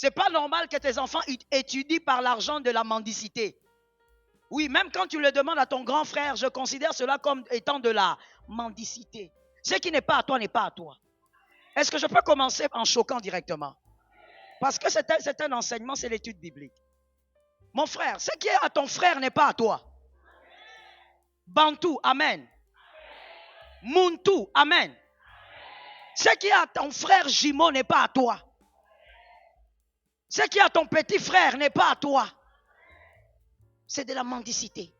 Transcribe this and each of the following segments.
C'est pas normal que tes enfants étudient par l'argent de la mendicité. Oui, même quand tu le demandes à ton grand frère, je considère cela comme étant de la mendicité. Ce qui n'est pas à toi n'est pas à toi. Est-ce que je peux commencer en choquant directement? Parce que c'est un enseignement, c'est l'étude biblique. Mon frère, ce qui est à ton frère n'est pas à toi. Bantou, amen. Muntu, amen. Ce qui est à ton frère jumeau n'est pas à toi. Ce qui est à ton petit frère n'est pas à toi. C'est de la mendicité.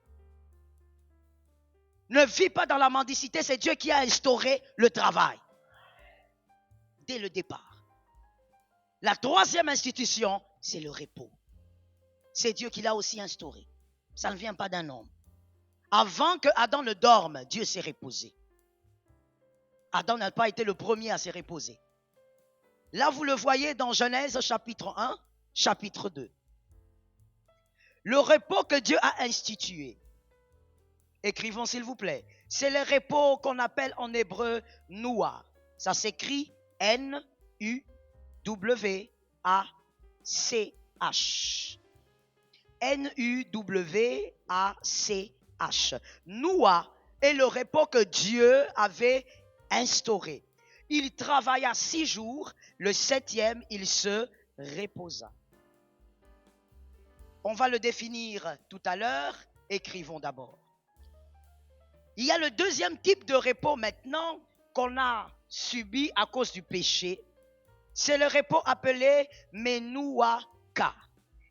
Ne vis pas dans la mendicité, c'est Dieu qui a instauré le travail. Dès le départ. La troisième institution, c'est le repos. C'est Dieu qui l'a aussi instauré. Ça ne vient pas d'un homme. Avant que Adam ne dorme, Dieu s'est reposé. Adam n'a pas été le premier à se reposer. Là, vous le voyez dans Genèse chapitre 1, chapitre 2. Le repos que Dieu a institué. Écrivons s'il vous plaît. C'est le repos qu'on appelle en hébreu Noua. Ça s'écrit N-U-W-A-C-H. N-U-W-A-C-H. Noua est le repos que Dieu avait instauré. Il travailla 6 jours, le 7e, il se reposa. On va le définir tout à l'heure, écrivons d'abord. Il y a le deuxième type de repos maintenant qu'on a subi à cause du péché. C'est le repos appelé Menouaka.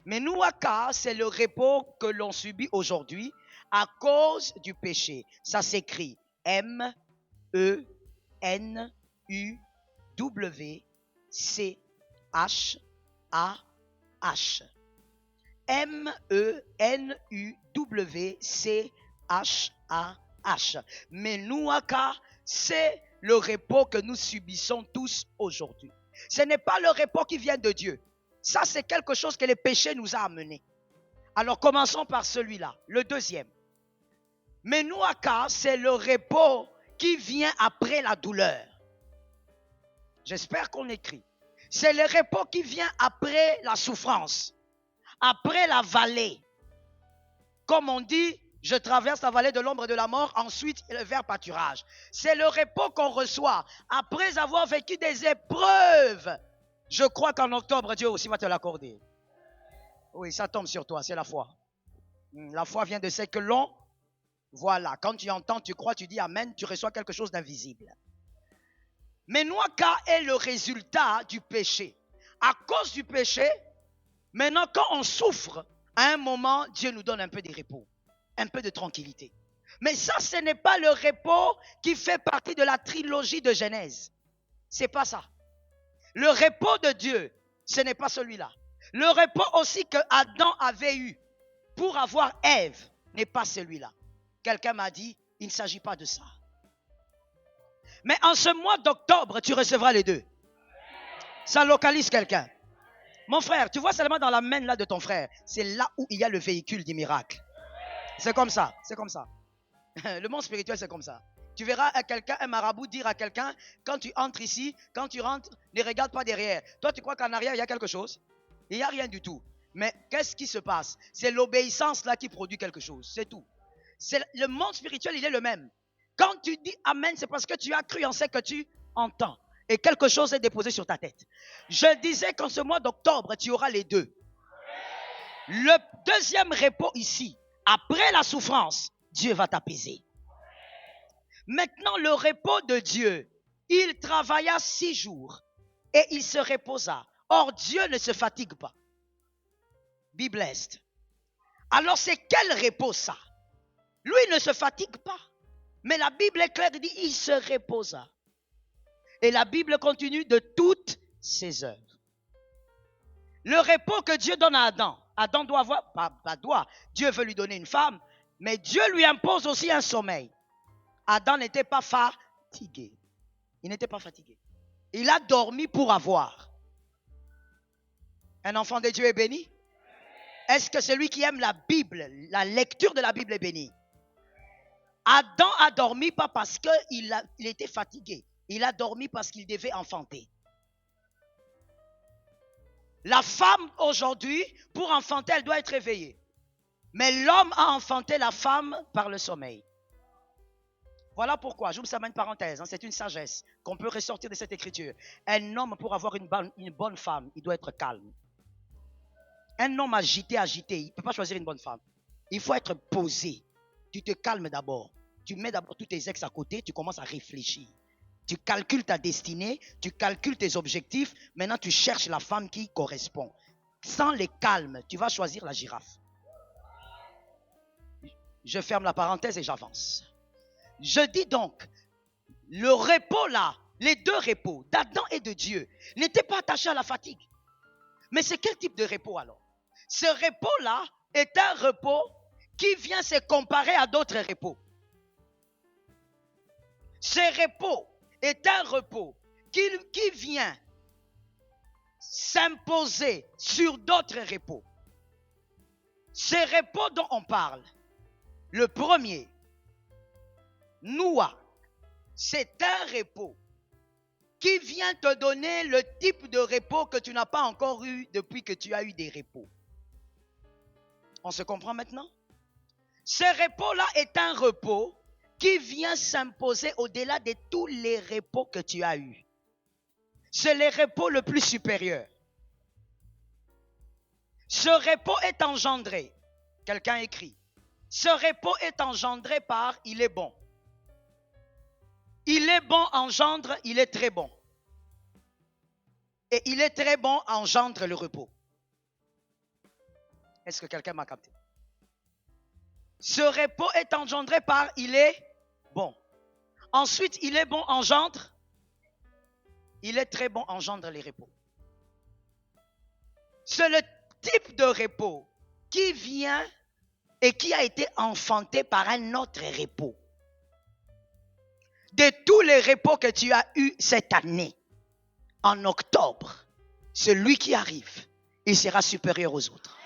Menouaka, c'est le repos que l'on subit aujourd'hui à cause du péché. Ça s'écrit M-E-N-U-W-C-H-A-H. M-E-N-U-W-C-H-A-H. Menouaka, c'est le repos que nous subissons tous aujourd'hui. Ce n'est pas le repos qui vient de Dieu. Ça, c'est quelque chose que le péché nous a amené. Alors, commençons par celui-là, le deuxième. Menouaka, c'est le repos qui vient après la douleur. J'espère qu'on écrit. C'est le repos qui vient après la souffrance, après la vallée. Comme on dit, je traverse la vallée de l'ombre de la mort, ensuite le vers pâturage. C'est le repos qu'on reçoit après avoir vécu des épreuves. Je crois qu'en octobre, Dieu aussi va te l'accorder. Oui, ça tombe sur toi, c'est la foi. La foi vient de ce que l'on... Voilà, quand tu entends, tu crois, tu dis Amen, tu reçois quelque chose d'invisible. Mais Menouaka est le résultat du péché. À cause du péché, maintenant quand on souffre, à un moment, Dieu nous donne un peu de repos, un peu de tranquillité. Mais ça, ce n'est pas le repos qui fait partie de la trilogie de Genèse. C'est pas ça. Le repos de Dieu, ce n'est pas celui-là. Le repos aussi que Adam avait eu pour avoir Ève n'est pas celui-là. Quelqu'un m'a dit, il ne s'agit pas de ça. Mais en ce mois d'octobre, tu recevras les deux. Ça localise quelqu'un. Mon frère, tu vois seulement dans la main là de ton frère, c'est là où il y a le véhicule du miracle. C'est comme ça, c'est comme ça. Le monde spirituel, c'est comme ça. Tu verras quelqu'un, un marabout dire à quelqu'un, quand tu entres ici, quand tu rentres, ne regarde pas derrière. Toi, tu crois qu'en arrière, il y a quelque chose? Il n'y a rien du tout. Mais qu'est-ce qui se passe? C'est l'obéissance là qui produit quelque chose, c'est tout. Le monde spirituel, il est le même. Quand tu dis Amen, c'est parce que tu as cru en ce que tu entends. Et quelque chose est déposé sur ta tête. Je disais qu'en ce mois d'octobre, tu auras les deux. Le deuxième repos ici, après la souffrance, Dieu va t'apaiser. Maintenant, le repos de Dieu, il travailla 6 jours et il se reposa. Or, Dieu ne se fatigue pas. Be blessed. Alors, c'est quel repos ça? Lui ne se fatigue pas. Mais la Bible est claire, il dit, il se reposa. Et la Bible continue de toutes ses œuvres. Le repos que Dieu donne à Adam, Adam doit avoir, Dieu veut lui donner une femme, mais Dieu lui impose aussi un sommeil. Adam n'était pas fatigué. Il n'était pas fatigué. Il a dormi pour avoir. Un enfant de Dieu est béni? Est-ce que celui qui aime la Bible, la lecture de la Bible est béni? Adam a dormi pas parce qu'il était fatigué. Il a dormi parce qu'il devait enfanter. La femme aujourd'hui, pour enfanter, elle doit être réveillée. Mais l'homme a enfanté la femme par le sommeil. Voilà pourquoi, j'ouvre ça une parenthèse, c'est une sagesse qu'on peut ressortir de cette écriture. Un homme, pour avoir une bonne femme, il doit être calme. Un homme agité, il ne peut pas choisir une bonne femme. Il faut être posé. Tu te calmes d'abord. Tu mets d'abord tous tes ex à côté, tu commences à réfléchir. Tu calcules ta destinée, tu calcules tes objectifs. Maintenant, tu cherches la femme qui correspond. Sans les calmes, tu vas choisir la girafe. Je ferme la parenthèse et j'avance. Je dis donc, le repos là, les deux repos d'Adam et de Dieu, n'étaient pas attachés à la fatigue. Mais c'est quel type de repos alors? Ce repos-là est un repos qui vient se comparer à d'autres repos. Ce repos est un repos qui vient s'imposer sur d'autres repos. Ce repos dont on parle, le premier, Noua, c'est un repos qui vient te donner le type de repos que tu n'as pas encore eu depuis que tu as eu des repos. On se comprend maintenant? Ce repos-là est un repos qui vient s'imposer au-delà de tous les repos que tu as eus. C'est le repos le plus supérieur. Ce repos est engendré. Quelqu'un écrit. Ce repos est engendré par « il est bon ». Il est bon engendre, il est très bon. Et il est très bon engendre le repos. Est-ce que quelqu'un m'a capté? Ce repos est engendré par il est bon. Ensuite, il est bon engendre. Il est très bon engendre les repos. C'est le type de repos qui vient et qui a été enfanté par un autre repos. De tous les repos que tu as eus cette année, en octobre, celui qui arrive, il sera supérieur aux autres.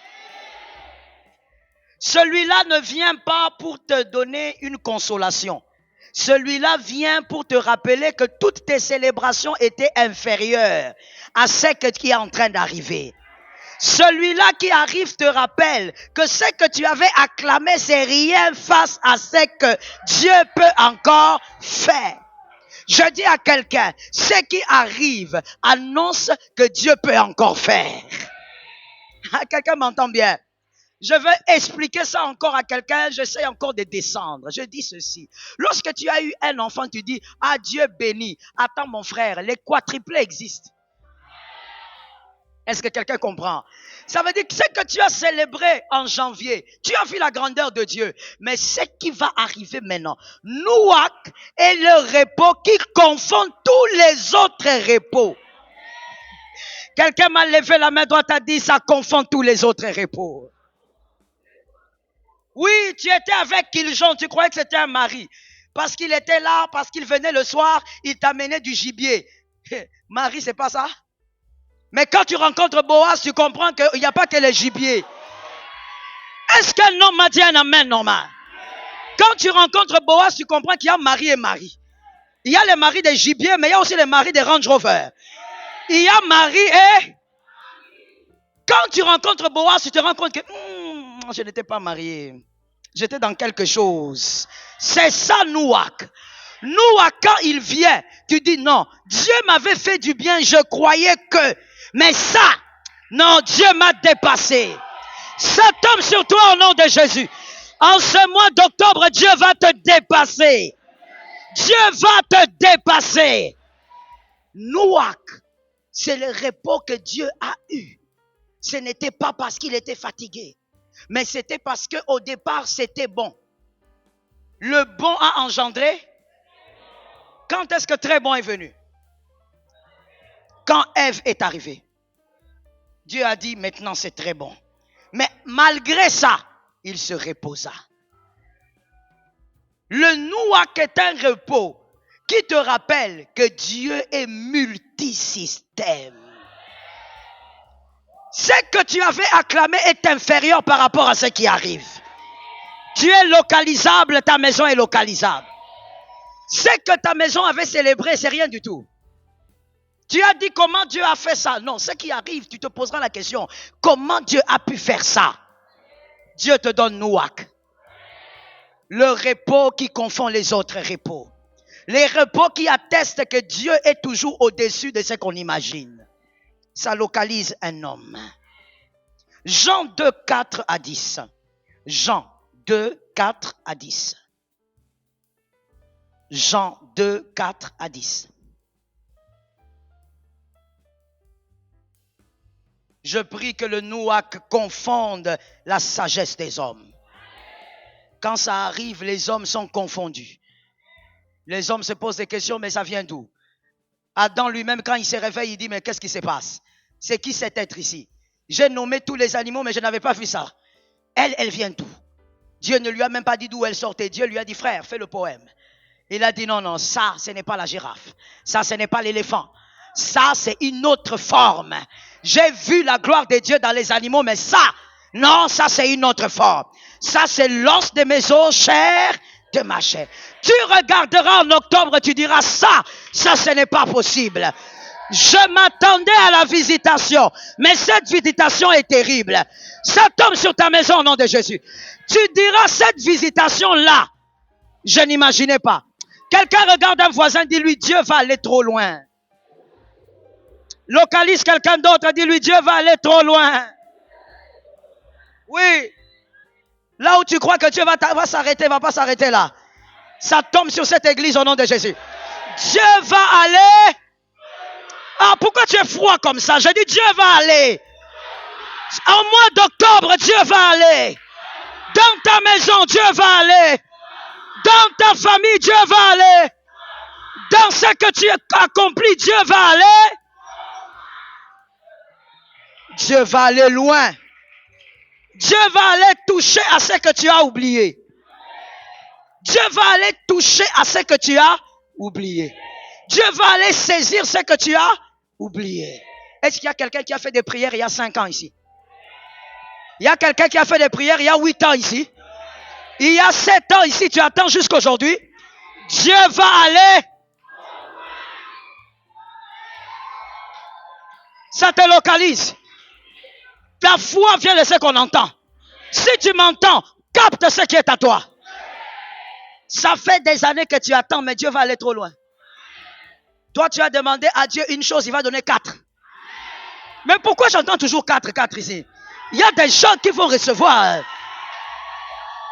Celui-là ne vient pas pour te donner une consolation. Celui-là vient pour te rappeler que toutes tes célébrations étaient inférieures à ce qui est en train d'arriver. Celui-là qui arrive te rappelle que ce que tu avais acclamé, c'est rien face à ce que Dieu peut encore faire. Je dis à quelqu'un, ce qui arrive annonce que Dieu peut encore faire. Quelqu'un m'entend bien? Je vais expliquer ça encore à quelqu'un, j'essaie encore de descendre. Je dis ceci. Lorsque tu as eu un enfant, tu dis, ah Dieu béni. Attends mon frère, les quadruplés existent. Est-ce que quelqu'un comprend? Ça veut dire que ce que tu as célébré en janvier, tu as vu la grandeur de Dieu. Mais ce qui va arriver maintenant, Nouak est le repos qui confond tous les autres repos. Quelqu'un m'a levé la main droite, a dit, ça confond tous les autres repos. Oui, tu étais avec Kiljon, tu croyais que c'était un mari. Parce qu'il était là, parce qu'il venait le soir, il t'amenait du gibier. Marie, c'est pas ça? Mais quand tu rencontres Boaz, tu comprends qu'il n'y a pas que les gibiers. Est-ce qu'un homme m'a dit un amen normal? Quand tu rencontres Boaz, tu comprends qu'il y a mari et mari. Il y a les maris des gibiers, mais il y a aussi les maris des Range Rover. Il y a mari et... Quand tu rencontres Boaz, tu te rends compte que je n'étais pas marié. J'étais dans quelque chose. C'est ça, Nouak. Nouak, quand il vient, tu dis non, Dieu m'avait fait du bien, je croyais que... Mais ça, non, Dieu m'a dépassé. Ça tombe sur toi au nom de Jésus. En ce mois d'octobre, Dieu va te dépasser. Dieu va te dépasser. Nouak, c'est le repos que Dieu a eu. Ce n'était pas parce qu'il était fatigué, mais c'était parce qu'au départ, c'était bon. Le bon a engendré. Quand est-ce que très bon est venu? Quand Ève est arrivée. Dieu a dit, maintenant c'est très bon. Mais malgré ça, il se reposa. Le Nouak est un repos qui te rappelle que Dieu est multisystème. Ce que tu avais acclamé est inférieur par rapport à ce qui arrive. Tu es localisable, ta maison est localisable. Ce que ta maison avait célébré, c'est rien du tout. Tu as dit comment Dieu a fait ça. Non, ce qui arrive, tu te poseras la question. Comment Dieu a pu faire ça? Dieu te donne Nouak. Le repos qui confond les autres repos. Les repos qui attestent que Dieu est toujours au-dessus de ce qu'on imagine. Ça localise un homme. Jean 2, 4 à 10. Jean 2, 4 à 10. Jean 2, 4 à 10. Je prie que le Nouak confonde la sagesse des hommes. Quand ça arrive, les hommes sont confondus. Les hommes se posent des questions, mais ça vient d'où? Adam lui-même, quand il se réveille, il dit, mais qu'est-ce qui se passe? C'est qui cet être ici? J'ai nommé tous les animaux, mais je n'avais pas vu ça. Elle vient d'où? Dieu ne lui a même pas dit d'où elle sortait. Dieu lui a dit, frère, fais le poème. Il a dit, non, ça, ce n'est pas la girafe. Ça, ce n'est pas l'éléphant. Ça, c'est une autre forme. J'ai vu la gloire de Dieu dans les animaux, mais ça, non, ça, c'est une autre forme. Ça, c'est l'os de mes os, chair de ma chair. Tu regarderas en octobre, tu diras, ça, ce n'est pas possible. Je m'attendais à la visitation, mais cette visitation est terrible. Ça tombe sur ta maison au nom de Jésus. Tu diras, cette visitation-là, je n'imaginais pas. Quelqu'un regarde un voisin, dis-lui, Dieu va aller trop loin. Localise quelqu'un d'autre, dis-lui, Dieu va aller trop loin. Oui. Là où tu crois que Dieu va s'arrêter, va pas s'arrêter là. Ça tombe sur cette église au nom de Jésus. Dieu va aller. Ah, pourquoi tu es froid comme ça? Je dis Dieu va aller. Au mois d'octobre, Dieu va aller. Dans ta maison, Dieu va aller. Dans ta famille, Dieu va aller. Dans ce que tu as accompli, Dieu va aller. Dieu va aller loin. Dieu va aller toucher à ce que tu as oublié. Dieu va aller toucher à ce que tu as oublié. Dieu va aller saisir ce que tu as oublié. Est-ce qu'il y a quelqu'un qui a fait des prières il y a 5 ans ici? Il y a quelqu'un qui a fait des prières il y a 8 ans ici? Il y a 7 ans ici, tu attends jusqu'à aujourd'hui? Dieu va aller. Ça te localise. Ta foi vient de ce qu'on entend. Si tu m'entends, capte ce qui est à toi. Ça fait des années que tu attends, mais Dieu va aller trop loin. Toi, tu as demandé à Dieu une chose, il va donner 4. Mais pourquoi j'entends toujours 4 ici? Il y a des gens qui vont recevoir.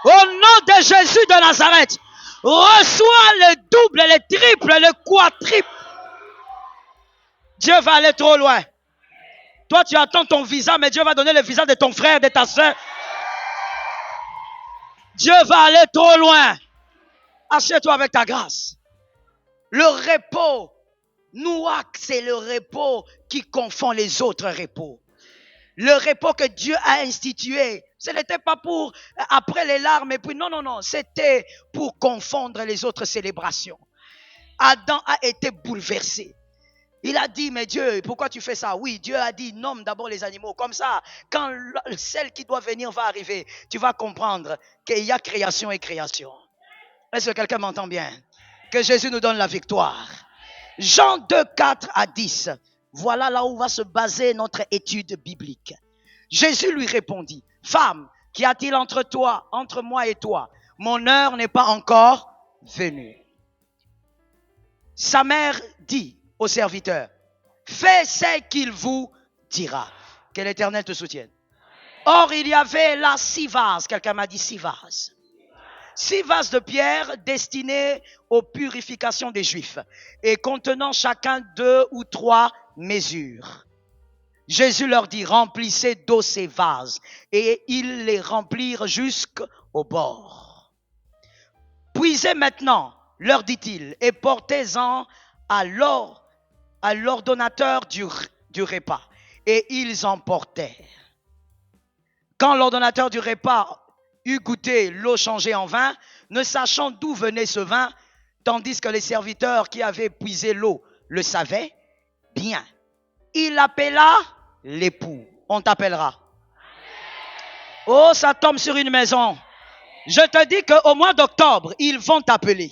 Au nom de Jésus de Nazareth, reçois le double, le triple, le quadruple. Dieu va aller trop loin. Toi, tu attends ton visa, mais Dieu va donner le visa de ton frère, de ta soeur. Dieu va aller trop loin. Assieds-toi avec ta grâce. Le repos, Nouak, c'est le repos qui confond les autres repos. Le repos que Dieu a institué, ce n'était pas pour après les larmes, et puis non, c'était pour confondre les autres célébrations. Adam a été bouleversé. Il a dit, mais Dieu, pourquoi tu fais ça? Oui, Dieu a dit, nomme d'abord les animaux. Comme ça, quand celle qui doit venir va arriver, tu vas comprendre qu'il y a création et création. Est-ce que quelqu'un m'entend bien? Que Jésus nous donne la victoire. Jean 2, 4 à 10. Voilà là où va se baser notre étude biblique. Jésus lui répondit, femme, qu'y a-t-il entre moi et toi? Mon heure n'est pas encore venue. Sa mère dit au serviteur, fais ce qu'il vous dira. Que l'Éternel te soutienne. Or, il y avait là 6 vases. Quelqu'un m'a dit 6 vases. 6 vases de pierre destinés aux purifications des Juifs et contenant chacun 2 ou 3 mesures. Jésus leur dit, remplissez d'eau ces vases. Et ils les remplirent jusqu'au bord. Puisez maintenant, leur dit-il, et portez-en à l'ordonnateur du repas. Et ils en portèrent. Quand l'ordonnateur du repas eut goûté l'eau changée en vin, ne sachant d'où venait ce vin, tandis que les serviteurs qui avaient puisé l'eau le savaient bien, il appela l'époux. On t'appellera. Oh, ça tombe sur une maison. Je te dis qu'au mois d'octobre, ils vont t'appeler.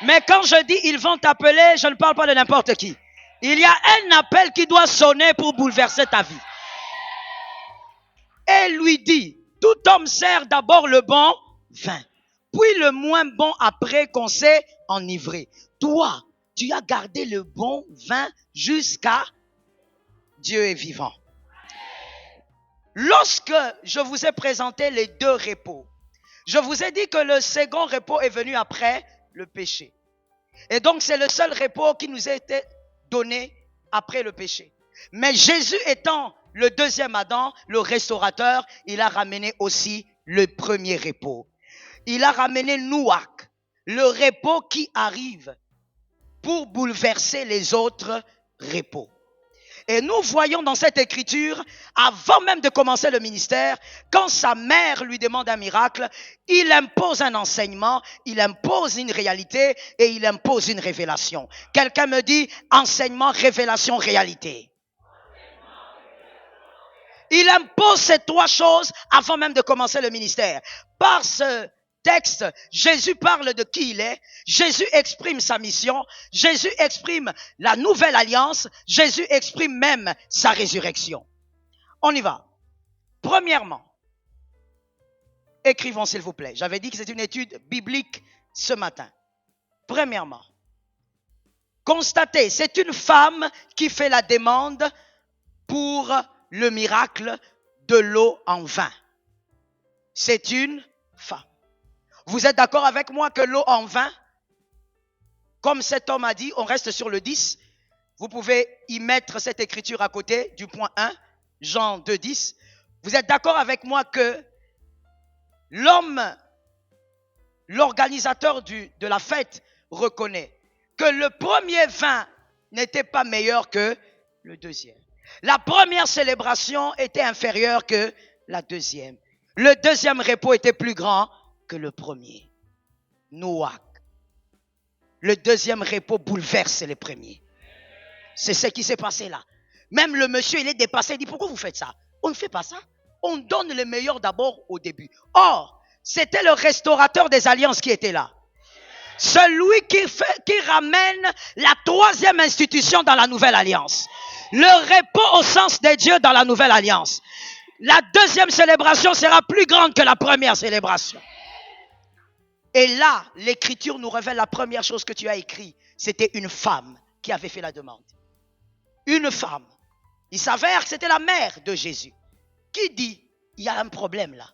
Mais quand je dis ils vont t'appeler, je ne parle pas de n'importe qui. Il y a un appel qui doit sonner pour bouleverser ta vie. Et lui dit, tout homme sert d'abord le bon vin, puis le moins bon après qu'on s'est enivré. Toi, tu as gardé le bon vin jusqu'à Dieu est vivant. Lorsque je vous ai présenté les deux repos, je vous ai dit que le second repos est venu après le péché. Et donc c'est le seul repos qui nous a été donné après le péché. Mais Jésus étant le deuxième Adam, le restaurateur, il a ramené aussi le premier repos. Il a ramené Nouak, le repos qui arrive pour bouleverser les autres repos. Et nous voyons dans cette écriture, avant même de commencer le ministère, quand sa mère lui demande un miracle, il impose un enseignement, il impose une réalité et il impose une révélation. Quelqu'un me dit enseignement, révélation, réalité. Il impose ces trois choses avant même de commencer le ministère. Par ce texte, Jésus parle de qui il est, Jésus exprime sa mission, Jésus exprime la nouvelle alliance, Jésus exprime même sa résurrection. On y va. Premièrement, écrivons s'il vous plaît. J'avais dit que c'est une étude biblique ce matin. Premièrement, constatez, c'est une femme qui fait la demande pour le miracle de l'eau en vin. C'est une femme. Vous êtes d'accord avec moi que l'eau en vin, comme cet homme a dit, on reste sur le 10. Vous pouvez y mettre cette écriture à côté du point 1, Jean 2, 10. Vous êtes d'accord avec moi que l'homme, l'organisateur de la fête, reconnaît que le premier vin n'était pas meilleur que le deuxième. La première célébration était inférieure que la deuxième. Le deuxième repos était plus grand que le premier. Nouak. Le deuxième repos bouleverse les premiers. C'est ce qui s'est passé là. Même le monsieur, il est dépassé. Il dit, pourquoi vous faites ça? On ne fait pas ça. On donne le meilleur d'abord au début. Or, c'était le restaurateur des alliances qui était là. Celui qui ramène la troisième institution dans la nouvelle alliance. Le repos au sens des dieux dans la nouvelle alliance. La deuxième célébration sera plus grande que la première célébration. Et là, l'écriture nous révèle la première chose que tu as écrit. C'était une femme qui avait fait la demande. Une femme. Il s'avère que c'était la mère de Jésus. Qui dit, il y a un problème là.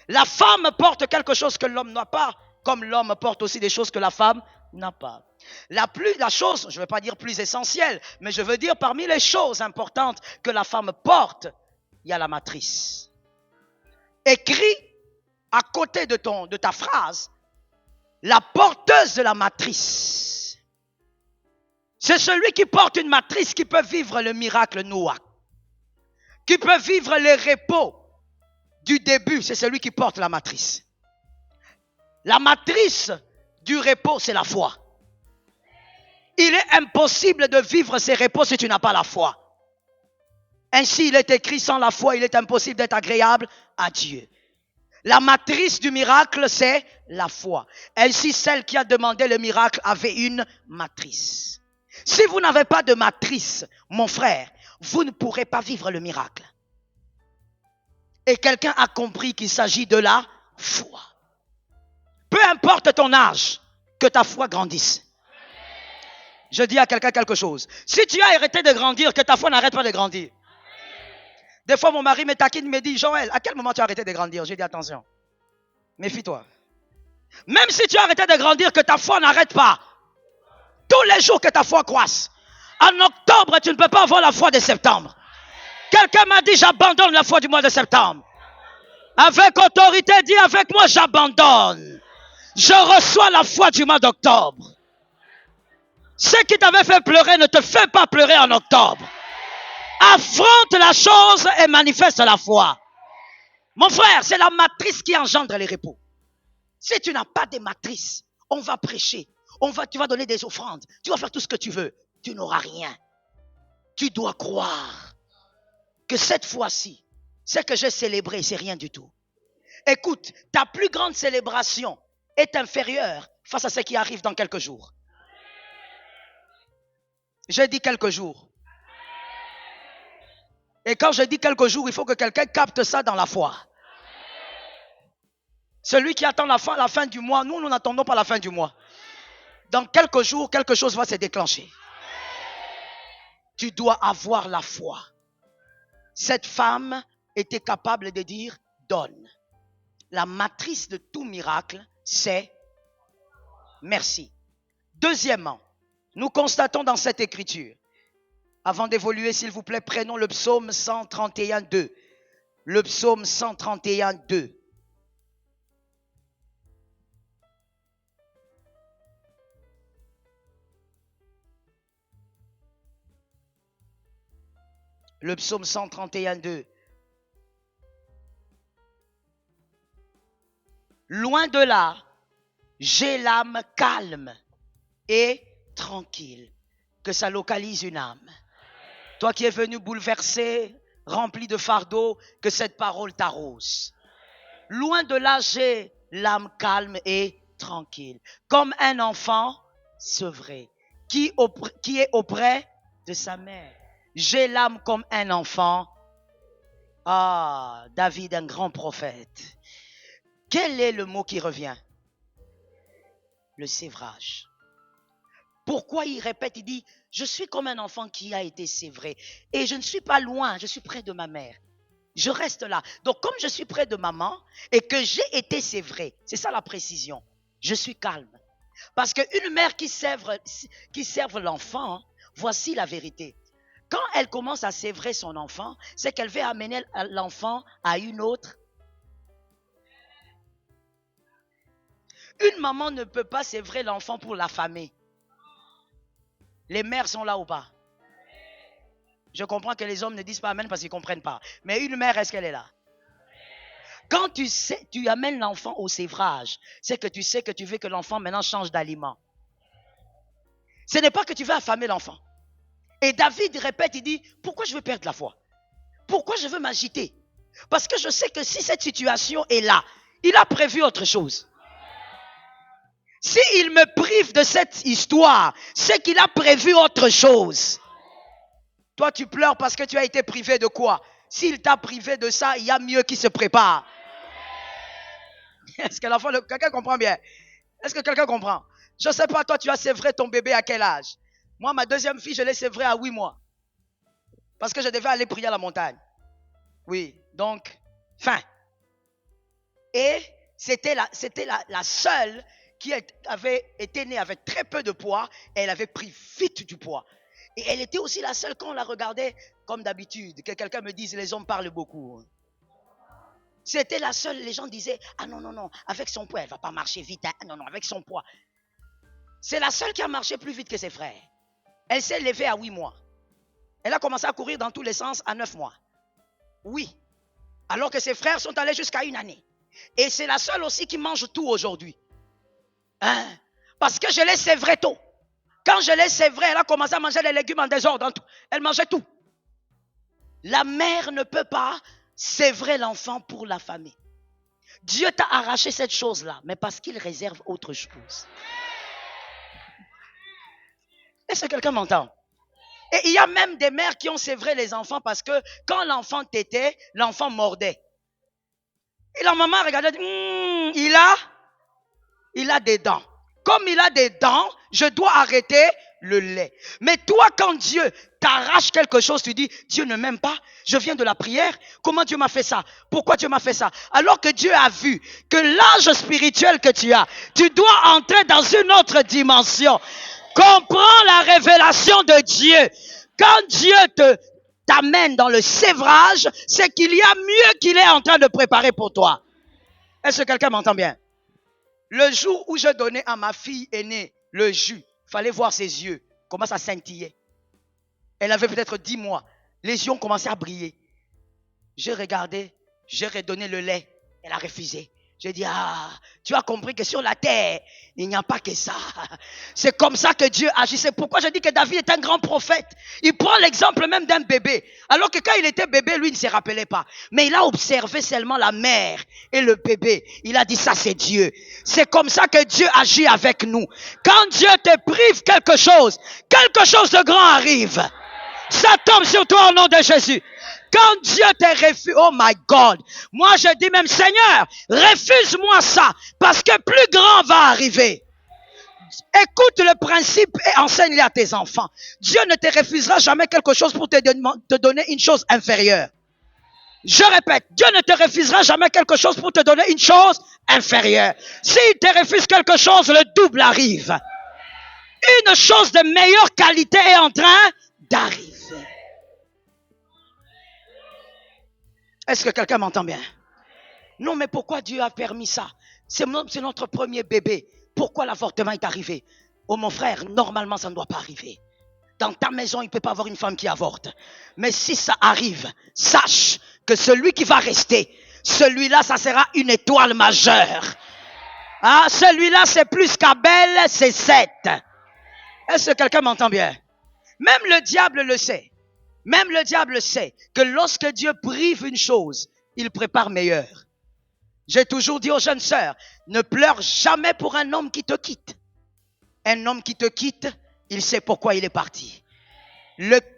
La femme porte quelque chose que l'homme n'a pas, comme l'homme porte aussi des choses que la femme n'a pas. La chose, je ne vais pas dire plus essentielle, mais je veux dire parmi les choses importantes que la femme porte, il y a la matrice. Écrit à côté de ta phrase, la porteuse de la matrice. C'est celui qui porte une matrice qui peut vivre le miracle Nouak. Qui peut vivre les repos du début. C'est celui qui porte la matrice. La matrice du repos, c'est la foi. Il est impossible de vivre ces repos si tu n'as pas la foi. Ainsi, il est écrit, sans la foi, il est impossible d'être agréable à Dieu. La matrice du miracle, c'est la foi. Ainsi, celle qui a demandé le miracle avait une matrice. Si vous n'avez pas de matrice, mon frère, vous ne pourrez pas vivre le miracle. Et quelqu'un a compris qu'il s'agit de la foi. Peu importe ton âge, que ta foi grandisse. Je dis à quelqu'un quelque chose. Si tu as arrêté de grandir, que ta foi n'arrête pas de grandir. Des fois, mon mari me taquine, me dit, Joël, à quel moment tu as arrêté de grandir? J'ai dit, attention, méfie-toi. Même si tu as arrêté de grandir, que ta foi n'arrête pas. Tous les jours que ta foi croisse. En octobre, tu ne peux pas avoir la foi de septembre. Quelqu'un m'a dit, j'abandonne la foi du mois de septembre. Avec autorité, dis avec moi, j'abandonne. Je reçois la foi du mois d'octobre. Ce qui t'avait fait pleurer ne te fait pas pleurer en octobre. Affronte la chose et manifeste la foi. Mon frère, c'est la matrice qui engendre les repos. Si tu n'as pas de matrice, on va prêcher, tu vas donner des offrandes, tu vas faire tout ce que tu veux, tu n'auras rien. Tu dois croire que cette fois-ci, ce que j'ai célébré, c'est rien du tout. Écoute, ta plus grande célébration est inférieure face à ce qui arrive dans quelques jours. J'ai dit quelques jours. Et quand je dis quelques jours, il faut que quelqu'un capte ça dans la foi. Celui qui attend la fin du mois, nous n'attendons pas la fin du mois. Dans quelques jours, quelque chose va se déclencher. Tu dois avoir la foi. Cette femme était capable de dire « donne ». La matrice de tout miracle, c'est « merci ». Deuxièmement, nous constatons dans cette écriture, avant d'évoluer, s'il vous plaît, prenons le psaume 131.2. Le psaume 131.2. Le psaume 131.2. Loin de là, j'ai l'âme calme et tranquille. Que ça localise une âme. Toi qui es venu bouleversé, rempli de fardeau, que cette parole t'arrose. Loin de là, j'ai l'âme calme et tranquille. Comme un enfant sevré, qui est auprès de sa mère. J'ai l'âme comme un enfant. Ah, David, un grand prophète. Quel est le mot qui revient? Le sévrage. Pourquoi il répète, il dit, je suis comme un enfant qui a été sévré. Et je ne suis pas loin, je suis près de ma mère. Je reste là. Donc comme je suis près de maman et que j'ai été sévré, c'est ça la précision. Je suis calme. Parce qu'une mère qui sèvre l'enfant, voici la vérité. Quand elle commence à sévrer son enfant, c'est qu'elle veut amener l'enfant à une autre. Une maman ne peut pas sévrer l'enfant pour l'affamer. Les mères sont là ou pas? Je comprends que les hommes ne disent pas amen parce qu'ils ne comprennent pas. Mais une mère, est-ce qu'elle est là? Quand tu amènes l'enfant au sévrage, c'est que tu sais que tu veux que l'enfant maintenant change d'aliment. Ce n'est pas que tu veux affamer l'enfant. Et David répète, il dit, pourquoi je veux perdre la foi? Pourquoi je veux m'agiter? Parce que je sais que si cette situation est là, il a prévu autre chose. S'il me prive de cette histoire, c'est qu'il a prévu autre chose. Toi, tu pleures parce que tu as été privé de quoi? S'il t'a privé de ça, il y a mieux qui se prépare. Est-ce que quelqu'un comprend bien? Est-ce que quelqu'un comprend? Je ne sais pas, toi, tu as sévré ton bébé à quel âge? Moi, ma deuxième fille, je l'ai sévrée à 8 mois. Parce que je devais aller prier à la montagne. Oui, donc, fin. Et c'était la seule qui avait été née avec très peu de poids et elle avait pris vite du poids. Et elle était aussi la seule, quand on la regardait, comme d'habitude, que quelqu'un me dise, les hommes parlent beaucoup. C'était la seule, les gens disaient, ah non, avec son poids, elle ne va pas marcher vite. Hein. Non, avec son poids. C'est la seule qui a marché plus vite que ses frères. Elle s'est levée à 8 mois. Elle a commencé à courir dans tous les sens à 9 mois. Oui. Alors que ses frères sont allés jusqu'à 1 année. Et c'est la seule aussi qui mange tout aujourd'hui. Hein? Parce que je l'ai sévré tôt. Quand je l'ai sévré, elle a commencé à manger les légumes en désordre. Elle mangeait tout. La mère ne peut pas sévrer l'enfant pour l'affamer. Dieu t'a arraché cette chose-là, mais parce qu'il réserve autre chose. Est-ce que quelqu'un m'entend? Et il y a même des mères qui ont sévré les enfants parce que quand l'enfant tétait, l'enfant mordait. Et la maman regardait, il a des dents. Comme il a des dents, je dois arrêter le lait. Mais toi, quand Dieu t'arrache quelque chose, tu dis, Dieu ne m'aime pas, je viens de la prière, comment Dieu m'a fait ça? Pourquoi Dieu m'a fait ça? Alors que Dieu a vu que l'âge spirituel que tu as, tu dois entrer dans une autre dimension. Comprends la révélation de Dieu. Quand Dieu t'amène dans le sévrage, c'est qu'il y a mieux qu'il est en train de préparer pour toi. Est-ce que quelqu'un m'entend bien? Le jour où je donnais à ma fille aînée le jus, il fallait voir ses yeux, comment ça scintillait. Elle avait peut-être 10 mois. Les yeux ont commencé à briller. J'ai regardé, j'ai redonné le lait. Elle a refusé. J'ai dit, tu as compris que sur la terre, il n'y a pas que ça. C'est comme ça que Dieu agit. C'est pourquoi je dis que David est un grand prophète. Il prend l'exemple même d'un bébé. Alors que quand il était bébé, lui, il ne se rappelait pas. Mais il a observé seulement la mère et le bébé. Il a dit, ça c'est Dieu. C'est comme ça que Dieu agit avec nous. Quand Dieu te prive quelque chose de grand arrive. Ça tombe sur toi au nom de Jésus. Quand Dieu te refuse, oh my God, moi je dis même, Seigneur, refuse-moi ça, parce que plus grand va arriver. Écoute le principe et enseigne-le à tes enfants. Dieu ne te refusera jamais quelque chose pour te donner une chose inférieure. Je répète, Dieu ne te refusera jamais quelque chose pour te donner une chose inférieure. S'il te refuse quelque chose, le double arrive. Une chose de meilleure qualité est en train d'arriver. Est-ce que quelqu'un m'entend bien? Non, mais pourquoi Dieu a permis ça? C'est notre premier bébé. Pourquoi l'avortement est arrivé? Oh mon frère, normalement ça ne doit pas arriver. Dans ta maison, il ne peut pas avoir une femme qui avorte. Mais si ça arrive, sache que celui qui va rester, celui-là, ça sera une étoile majeure. Celui-là, c'est plus qu'Abel, c'est Seth. Est-ce que quelqu'un m'entend bien? Même le diable le sait. Même le diable sait que lorsque Dieu prive une chose, il prépare meilleur. J'ai toujours dit aux jeunes sœurs, ne pleure jamais pour un homme qui te quitte. Un homme qui te quitte, il sait pourquoi il est parti.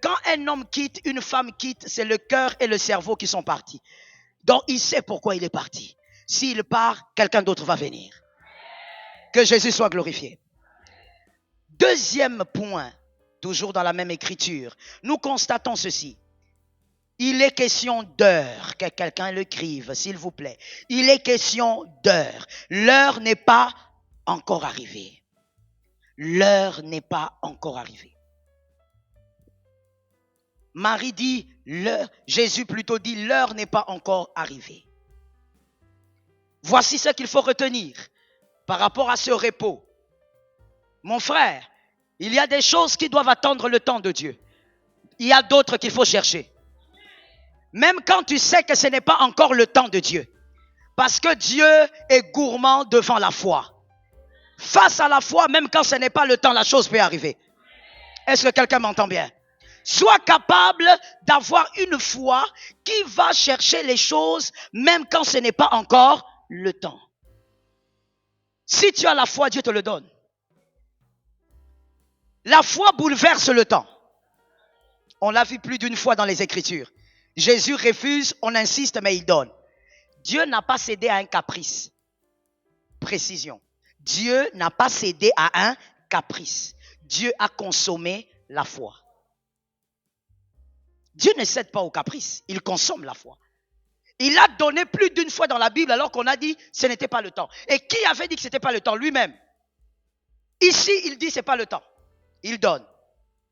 Quand un homme quitte, une femme quitte, c'est le cœur et le cerveau qui sont partis. Donc il sait pourquoi il est parti. S'il part, quelqu'un d'autre va venir. Que Jésus soit glorifié. Deuxième point. Toujours dans la même écriture, nous constatons ceci. Il est question d'heure. Que quelqu'un l'écrive, s'il vous plaît. Il est question d'heure. L'heure n'est pas encore arrivée. L'heure n'est pas encore arrivée. Marie dit, Jésus plutôt dit, l'heure n'est pas encore arrivée. Voici ce qu'il faut retenir par rapport à ce repos. Mon frère, il y a des choses qui doivent attendre le temps de Dieu. Il y a d'autres qu'il faut chercher. Même quand tu sais que ce n'est pas encore le temps de Dieu. Parce que Dieu est gourmand devant la foi. Face à la foi, même quand ce n'est pas le temps, la chose peut arriver. Est-ce que quelqu'un m'entend bien? Sois capable d'avoir une foi qui va chercher les choses même quand ce n'est pas encore le temps. Si tu as la foi, Dieu te le donne. La foi bouleverse le temps. On l'a vu plus d'une fois dans les Écritures. Jésus refuse, on insiste, mais il donne. Dieu n'a pas cédé à un caprice. Précision. Dieu n'a pas cédé à un caprice. Dieu a consommé la foi. Dieu ne cède pas au caprice. Il consomme la foi. Il a donné plus d'une fois dans la Bible alors qu'on a dit que ce n'était pas le temps. Et qui avait dit que ce n'était pas le temps? Lui-même. Ici, il dit que ce n'est pas le temps. Il donne.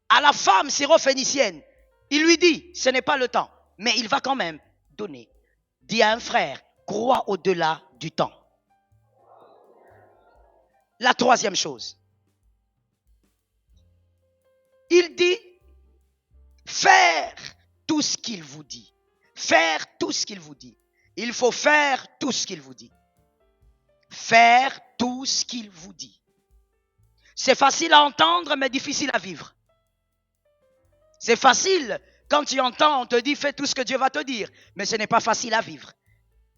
À la femme syrophénicienne, il lui dit, ce n'est pas le temps. Mais il va quand même donner. Dis à un frère, crois au-delà du temps. La troisième chose. Il dit, faire tout ce qu'il vous dit. Faire tout ce qu'il vous dit. Il faut faire tout ce qu'il vous dit. Faire tout ce qu'il vous dit. C'est facile à entendre, mais difficile à vivre. C'est facile quand tu entends, on te dit, fais tout ce que Dieu va te dire. Mais ce n'est pas facile à vivre.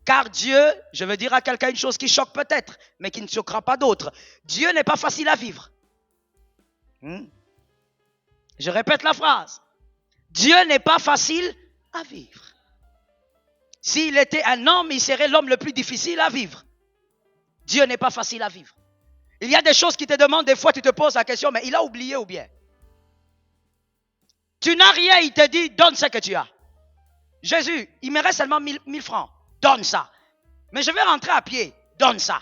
Car Dieu, je veux dire à quelqu'un une chose qui choque peut-être, mais qui ne choquera pas d'autres. Dieu n'est pas facile à vivre. Je répète la phrase. Dieu n'est pas facile à vivre. S'il était un homme, il serait l'homme le plus difficile à vivre. Dieu n'est pas facile à vivre. Il y a des choses qui te demandent, des fois tu te poses la question, mais il a oublié ou bien? Tu n'as rien, il te dit, donne ce que tu as. Jésus, il me reste seulement 1000 francs, donne ça. Mais je vais rentrer à pied, donne ça.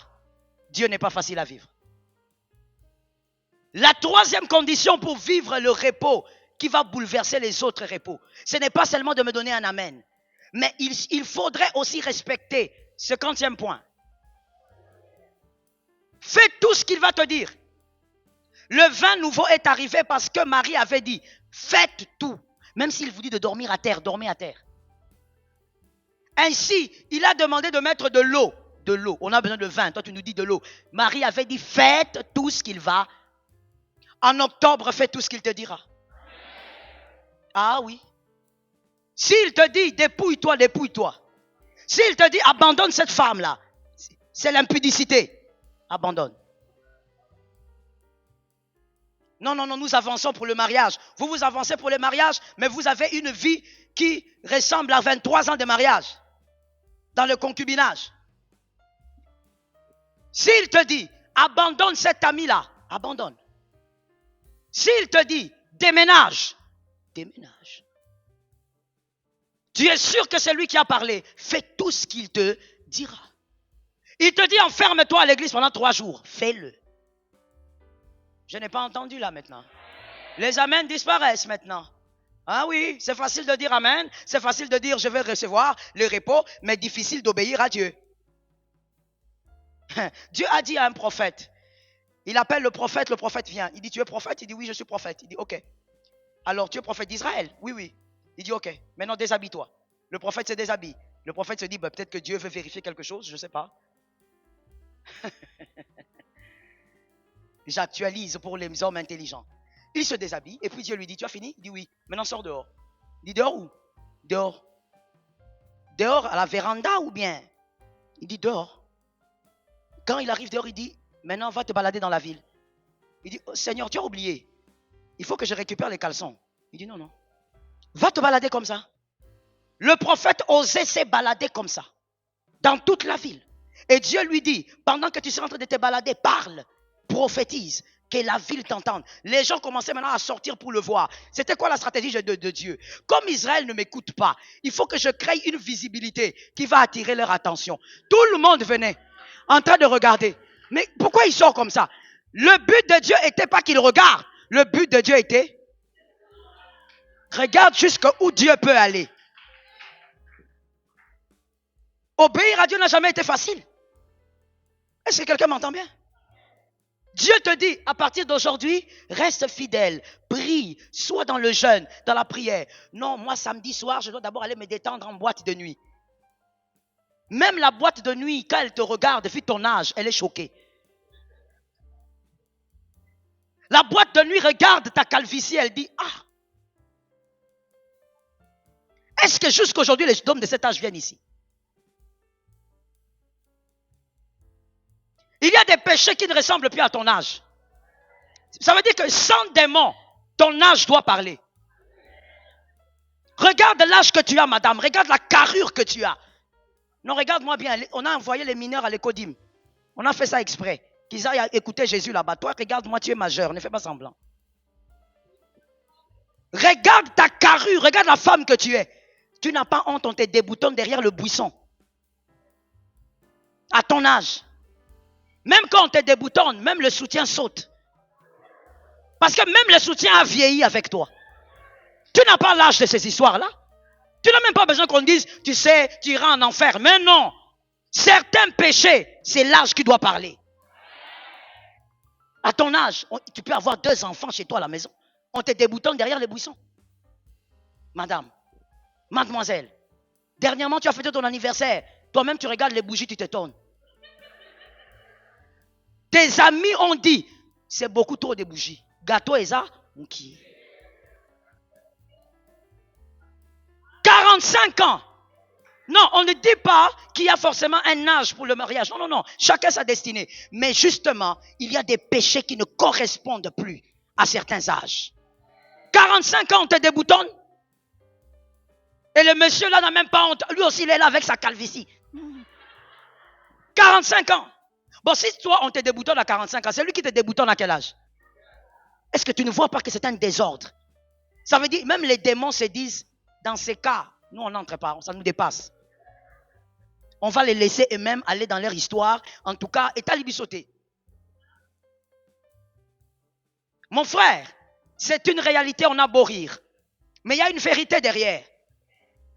Dieu n'est pas facile à vivre. La troisième condition pour vivre le repos qui va bouleverser les autres repos, ce n'est pas seulement de me donner un amen, mais il faudrait aussi respecter ce 50e point. Fais tout ce qu'il va te dire. Le vin nouveau est arrivé parce que Marie avait dit, faites tout. Même s'il vous dit de dormir à terre, dormez à terre. Ainsi, il a demandé de mettre de l'eau de l'eau. On a besoin de vin. Toi, tu nous dis de l'eau. Marie avait dit, faites tout ce qu'il va. En octobre, fais tout ce qu'il te dira. Ah oui. S'il te dit, dépouille-toi, dépouille-toi. S'il te dit, abandonne cette femme-là, c'est l'impudicité. Abandonne. Non, nous avançons pour le mariage. Vous avancez pour le mariage, mais vous avez une vie qui ressemble à 23 ans de mariage. Dans le concubinage. S'il te dit, abandonne cet ami-là, abandonne. S'il te dit, déménage, déménage. Tu es sûr que c'est lui qui a parlé. Fais tout ce qu'il te dira. Il te dit, enferme-toi à l'église pendant 3 jours. Fais-le. Je n'ai pas entendu là maintenant. Les amens disparaissent maintenant. Ah oui, c'est facile de dire amen. C'est facile de dire je vais recevoir le repos, mais difficile d'obéir à Dieu. Dieu a dit à un prophète. Il appelle le prophète vient. Il dit tu es prophète? Il dit oui, je suis prophète. Il dit ok. Alors tu es prophète d'Israël? Oui. Il dit ok, maintenant déshabille-toi. Le prophète se déshabille. Le prophète se dit peut-être que Dieu veut vérifier quelque chose, je ne sais pas. J'actualise pour les hommes intelligents. Il se déshabille et puis Dieu lui dit tu as fini? Il dit oui, maintenant sors dehors. Il dit dehors où? Dehors. Dehors à la véranda ou bien? Il dit dehors. Quand il arrive dehors, il dit maintenant va te balader dans la ville. Il dit oh, Seigneur, tu as oublié. Il faut que je récupère les caleçons. Il dit non. Va te balader comme ça. Le prophète osait se balader comme ça. Dans toute la ville. Et Dieu lui dit, pendant que tu seras en train de te balader, parle, prophétise, que la ville t'entende. Les gens commençaient maintenant à sortir pour le voir. C'était quoi la stratégie de Dieu? Comme Israël ne m'écoute pas, il faut que je crée une visibilité qui va attirer leur attention. Tout le monde venait en train de regarder. Mais pourquoi il sort comme ça? Le but de Dieu n'était pas qu'il regarde. Le but de Dieu était regarde jusqu'où Dieu peut aller. Obéir à Dieu n'a jamais été facile. Est-ce que quelqu'un m'entend bien? Dieu te dit, à partir d'aujourd'hui, reste fidèle, prie, sois dans le jeûne, dans la prière. Non, moi, samedi soir, je dois d'abord aller me détendre en boîte de nuit. Même la boîte de nuit, quand elle te regarde, vu ton âge, elle est choquée. La boîte de nuit regarde ta calvitie, elle dit, ah, est-ce que jusqu'aujourd'hui, les hommes de cet âge viennent ici? Il y a des péchés qui ne ressemblent plus à ton âge. Ça veut dire que sans démon, ton âge doit parler. Regarde l'âge que tu as, madame. Regarde la carrure que tu as. Non, regarde-moi bien. On a envoyé les mineurs à l'écodim. On a fait ça exprès. Qu'ils aillent écouter Jésus là-bas. Toi, regarde-moi, tu es majeur. Ne fais pas semblant. Regarde ta carrure. Regarde la femme que tu es. Tu n'as pas honte, on te déboutonne derrière le buisson. À ton âge. Même quand on te déboutonne, même le soutien saute. Parce que même le soutien a vieilli avec toi. Tu n'as pas l'âge de ces histoires-là. Tu n'as même pas besoin qu'on dise, tu sais, tu iras en enfer. Mais non. Certains péchés, c'est l'âge qui doit parler. À ton âge, tu peux avoir 2 enfants chez toi à la maison. On te déboutonne derrière les buissons. Madame, mademoiselle, dernièrement tu as fêté ton anniversaire. Toi-même tu regardes les bougies, tu t'étonnes. Tes amis ont dit, c'est beaucoup trop de bougies. Gâteau et ça, qui 45 ans. Non, on ne dit pas qu'il y a forcément un âge pour le mariage. Non. Chacun sa destinée. Mais justement, il y a des péchés qui ne correspondent plus à certains âges. 45 ans, on te déboutonne. Et le monsieur là n'a même pas honte. Lui aussi, il est là avec sa calvitie. 45 ans. Bon, si toi, on te déboutonne à 45 ans, c'est lui qui te déboutonne à quel âge? Est-ce que tu ne vois pas que c'est un désordre? Ça veut dire, même les démons se disent, dans ces cas, nous on n'entre pas, ça nous dépasse. On va les laisser eux-mêmes aller dans leur histoire. En tout cas, et talibi sauter. Mon frère, c'est une réalité, on a beau rire. Mais il y a une vérité derrière.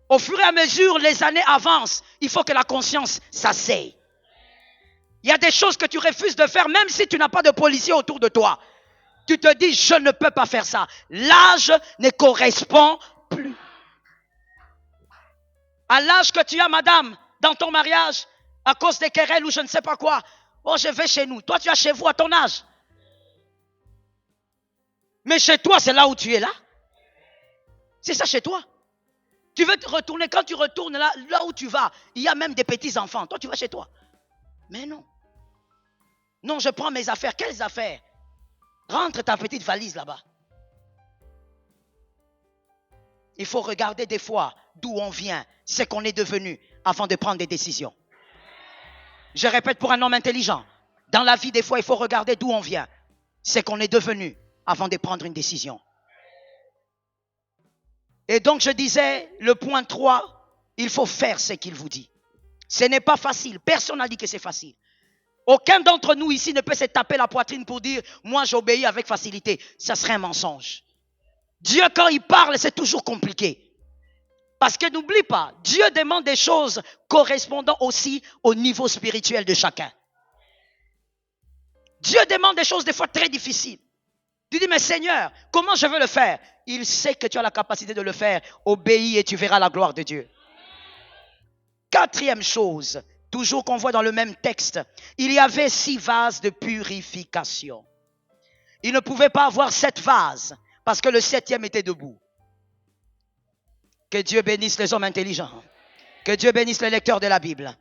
Au fur et à mesure, les années avancent. Il faut que la conscience s'asseye. Il y a des choses que tu refuses de faire, même si tu n'as pas de policier autour de toi. Tu te dis, je ne peux pas faire ça. L'âge ne correspond plus. À l'âge que tu as, madame, dans ton mariage, À cause des querelles ou je ne sais pas quoi. Oh, je vais chez nous. Toi, tu vas chez vous à ton âge. Mais chez toi, c'est là où tu es là. C'est ça chez toi. Tu veux te retourner. Quand tu retournes là où tu vas, il y a même des petits-enfants. Toi, tu vas chez toi. Mais non. Non, je prends mes affaires. Quelles affaires? Rentre ta petite valise là-bas. Il faut regarder des fois d'où on vient, ce qu'on est devenu avant de prendre des décisions. Je répète pour un homme intelligent. Dans la vie, des fois, il faut regarder d'où on vient, ce qu'on est devenu avant de prendre une décision. Et donc, je disais, le point 3, il faut faire ce qu'il vous dit. Ce n'est pas facile. Personne n'a dit que c'est facile. Aucun d'entre nous ici ne peut se taper la poitrine pour dire « Moi, j'obéis avec facilité ». Ça serait un mensonge. Dieu, quand il parle, c'est toujours compliqué. Parce que n'oublie pas, Dieu demande des choses correspondant aussi au niveau spirituel de chacun. Dieu demande des choses des fois très difficiles. Tu dis, mais Seigneur, comment je veux le faire? Il sait que tu as la capacité de le faire. Obéis et tu verras la gloire de Dieu. 4e chose, toujours qu'on voit dans le même texte, il y avait 6 vases de purification. Il ne pouvait pas avoir 7 vases parce que le 7e était debout. Que Dieu bénisse les hommes intelligents. Que Dieu bénisse les lecteurs de la Bible.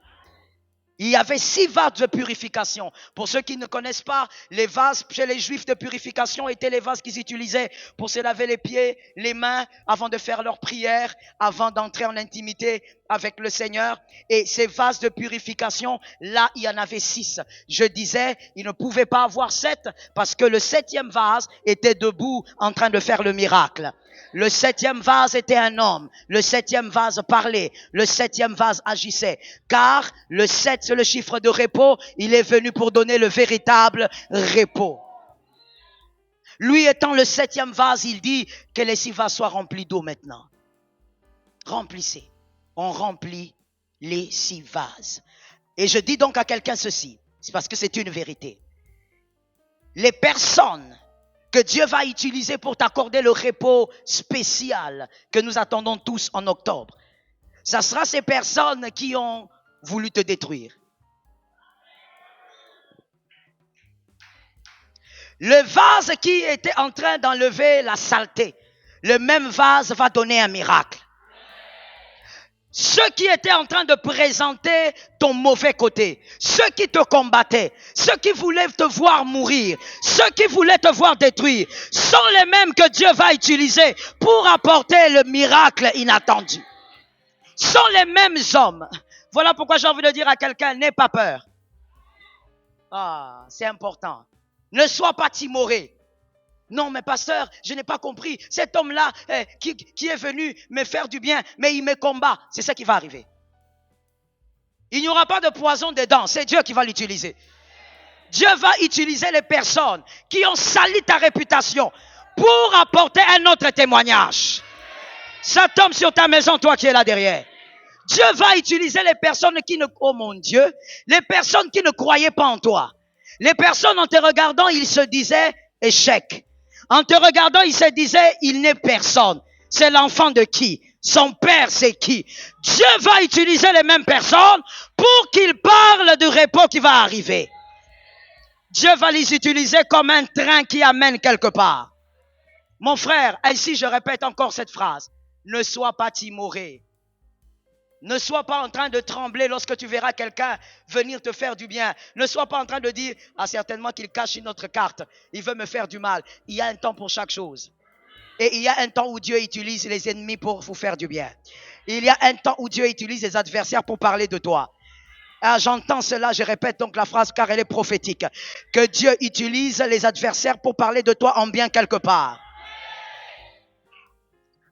Il y avait 6 vases de purification. Pour ceux qui ne connaissent pas, les vases chez les Juifs de purification étaient les vases qu'ils utilisaient pour se laver les pieds, les mains, avant de faire leur prière, avant d'entrer en intimité avec le Seigneur. Et ces vases de purification, là, il y en avait 6. Je disais, il ne pouvait pas avoir 7 parce que le 7e vase était debout en train de faire le miracle. Le 7e vase était un homme. Le 7e vase parlait. Le 7e vase agissait. Car le 7, c'est le chiffre de repos. Il est venu pour donner le véritable repos. Lui étant le 7e vase, il dit que les 6 vases soient remplis d'eau maintenant. Remplissez. On remplit les 6 vases. Et je dis donc à quelqu'un ceci. C'est parce que c'est une vérité. Les personnes que Dieu va utiliser pour t'accorder le repos spécial que nous attendons tous en octobre. Ça sera ces personnes qui ont voulu te détruire. Le vase qui était en train d'enlever la saleté, le même vase va donner un miracle. Ceux qui étaient en train de présenter ton mauvais côté, ceux qui te combattaient, ceux qui voulaient te voir mourir, ceux qui voulaient te voir détruire, sont les mêmes que Dieu va utiliser pour apporter le miracle inattendu. Sont les mêmes hommes. Voilà pourquoi j'ai envie de dire à quelqu'un, n'aie pas peur. Ah, c'est important. Ne sois pas timoré. Non, mais pasteur, je n'ai pas compris. Cet homme-là qui est venu me faire du bien, mais il me combat. C'est ça qui va arriver. Il n'y aura pas de poison dedans. C'est Dieu qui va l'utiliser. Dieu va utiliser les personnes qui ont sali ta réputation pour apporter un autre témoignage. Ça tombe sur ta maison, toi qui es là derrière. Dieu va utiliser les personnes qui ne... Oh mon Dieu, les personnes qui ne croyaient pas en toi. Les personnes en te regardant, ils se disaient échec. En te regardant, il se disait, il n'est personne. C'est l'enfant de qui? Son père, c'est qui? Dieu va utiliser les mêmes personnes pour qu'ils parlent du repos qui va arriver. Dieu va les utiliser comme un train qui amène quelque part. Mon frère, ainsi je répète encore cette phrase. Ne sois pas timoré. Ne sois pas en train de trembler lorsque tu verras quelqu'un venir te faire du bien. Ne sois pas en train de dire, ah certainement qu'il cache une autre carte. Il veut me faire du mal. Il y a un temps pour chaque chose. Et il y a un temps où Dieu utilise les ennemis pour vous faire du bien. Il y a un temps où Dieu utilise les adversaires pour parler de toi. Ah, j'entends cela, je répète donc la phrase car elle est prophétique. Que Dieu utilise les adversaires pour parler de toi en bien quelque part.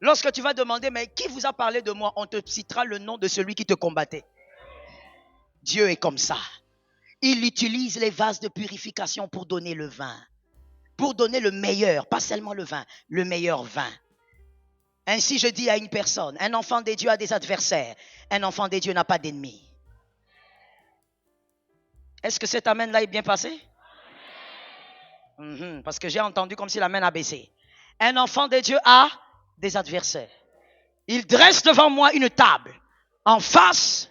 Lorsque tu vas demander, mais qui vous a parlé de moi? On te citera le nom de celui qui te combattait. Dieu est comme ça. Il utilise les vases de purification pour donner le vin. Pour donner le meilleur, pas seulement le vin, le meilleur vin. Ainsi je dis à une personne, un enfant de Dieu a des adversaires. Un enfant de Dieu n'a pas d'ennemis. Est-ce que cet amen-là est bien passé? Parce que j'ai entendu comme si l'amen a baissé. Un enfant de Dieu a des adversaires. Il dresse devant moi une table. En face,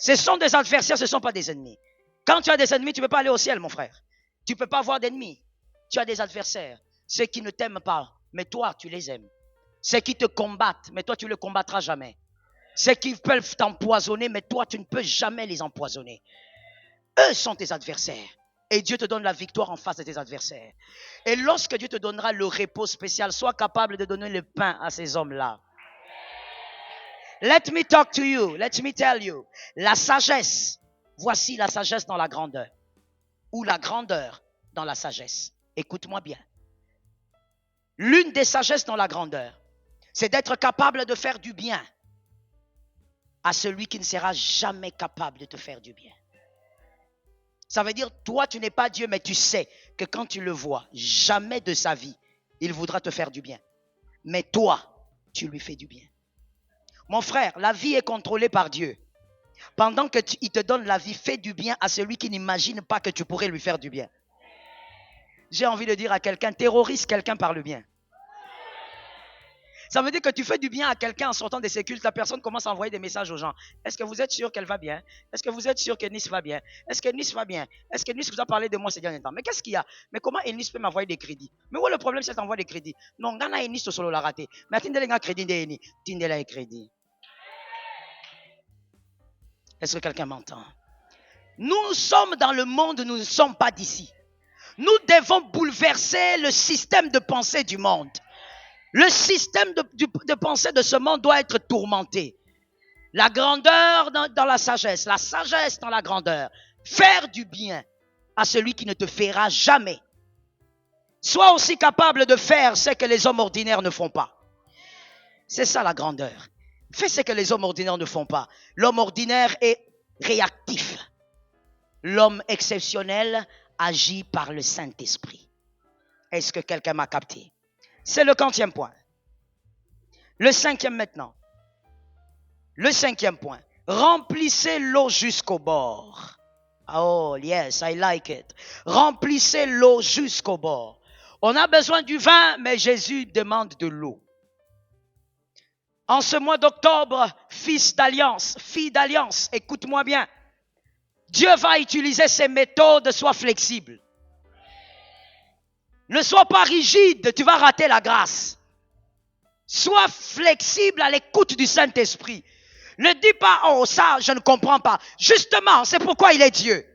Ce sont des adversaires, ce ne sont pas des ennemis. Quand tu as des ennemis, tu ne peux pas aller au ciel, mon frère. Tu ne peux pas avoir d'ennemis. Tu as des adversaires. Ceux qui ne t'aiment pas, mais toi, tu les aimes. Ceux qui te combattent, mais toi, tu ne les combattras jamais. Ceux qui peuvent t'empoisonner, mais toi, tu ne peux jamais les empoisonner. Eux sont tes adversaires. Et Dieu te donne la victoire en face de tes adversaires. Et lorsque Dieu te donnera le repos spécial, sois capable de donner le pain à ces hommes-là. Let me talk to you. Let me tell you. La sagesse. Voici la sagesse dans la grandeur. Ou la grandeur dans la sagesse. Écoute-moi bien. L'une des sagesses dans la grandeur, c'est d'être capable de faire du bien à celui qui ne sera jamais capable de te faire du bien. Ça veut dire, toi, tu n'es pas Dieu, mais tu sais que quand tu le vois, jamais de sa vie, il voudra te faire du bien. Mais toi, tu lui fais du bien. Mon frère, la vie est contrôlée par Dieu. Pendant qu'il te donne la vie, fais du bien à celui qui n'imagine pas que tu pourrais lui faire du bien. J'ai envie de dire à quelqu'un, terrorise quelqu'un par le bien. Ça veut dire que tu fais du bien à quelqu'un en sortant de ses cultes. La personne commence à envoyer des messages aux gens. Est-ce que vous êtes sûr qu'elle va bien? Est-ce que vous êtes sûr que Nice va bien? Est-ce que Nice va bien? Est-ce que Nice vous a parlé de moi ces derniers temps? Mais qu'est-ce qu'il y a? Mais comment Nice peut m'envoyer des crédits? Mais où est le problème si elle t'envoie des crédits? Non, Ghana Nice au solo l'a raté. Mais Tindele a crédit de Eni. Tindele a crédit. Est-ce que quelqu'un m'entend? Nous sommes dans le monde, nous ne sommes pas d'ici. Nous devons bouleverser le système de pensée du monde. Le système de pensée de ce monde doit être tourmenté. La grandeur dans la sagesse dans la grandeur. Faire du bien à celui qui ne te fera jamais. Sois aussi capable de faire ce que les hommes ordinaires ne font pas. C'est ça la grandeur. Fais ce que les hommes ordinaires ne font pas. L'homme ordinaire est réactif. L'homme exceptionnel agit par le Saint-Esprit. Est-ce que quelqu'un m'a capté? C'est le 4e point. Le 5e maintenant. Le 5e point. Remplissez l'eau jusqu'au bord. Oh, yes, I like it. Remplissez l'eau jusqu'au bord. On a besoin du vin, mais Jésus demande de l'eau. En ce mois d'octobre, fils d'alliance, fille d'alliance, écoute-moi bien. Dieu va utiliser ses méthodes, sois flexible. Ne sois pas rigide, tu vas rater la grâce. Sois flexible à l'écoute du Saint-Esprit. Ne dis pas, oh ça, je ne comprends pas. Justement, c'est pourquoi il est Dieu.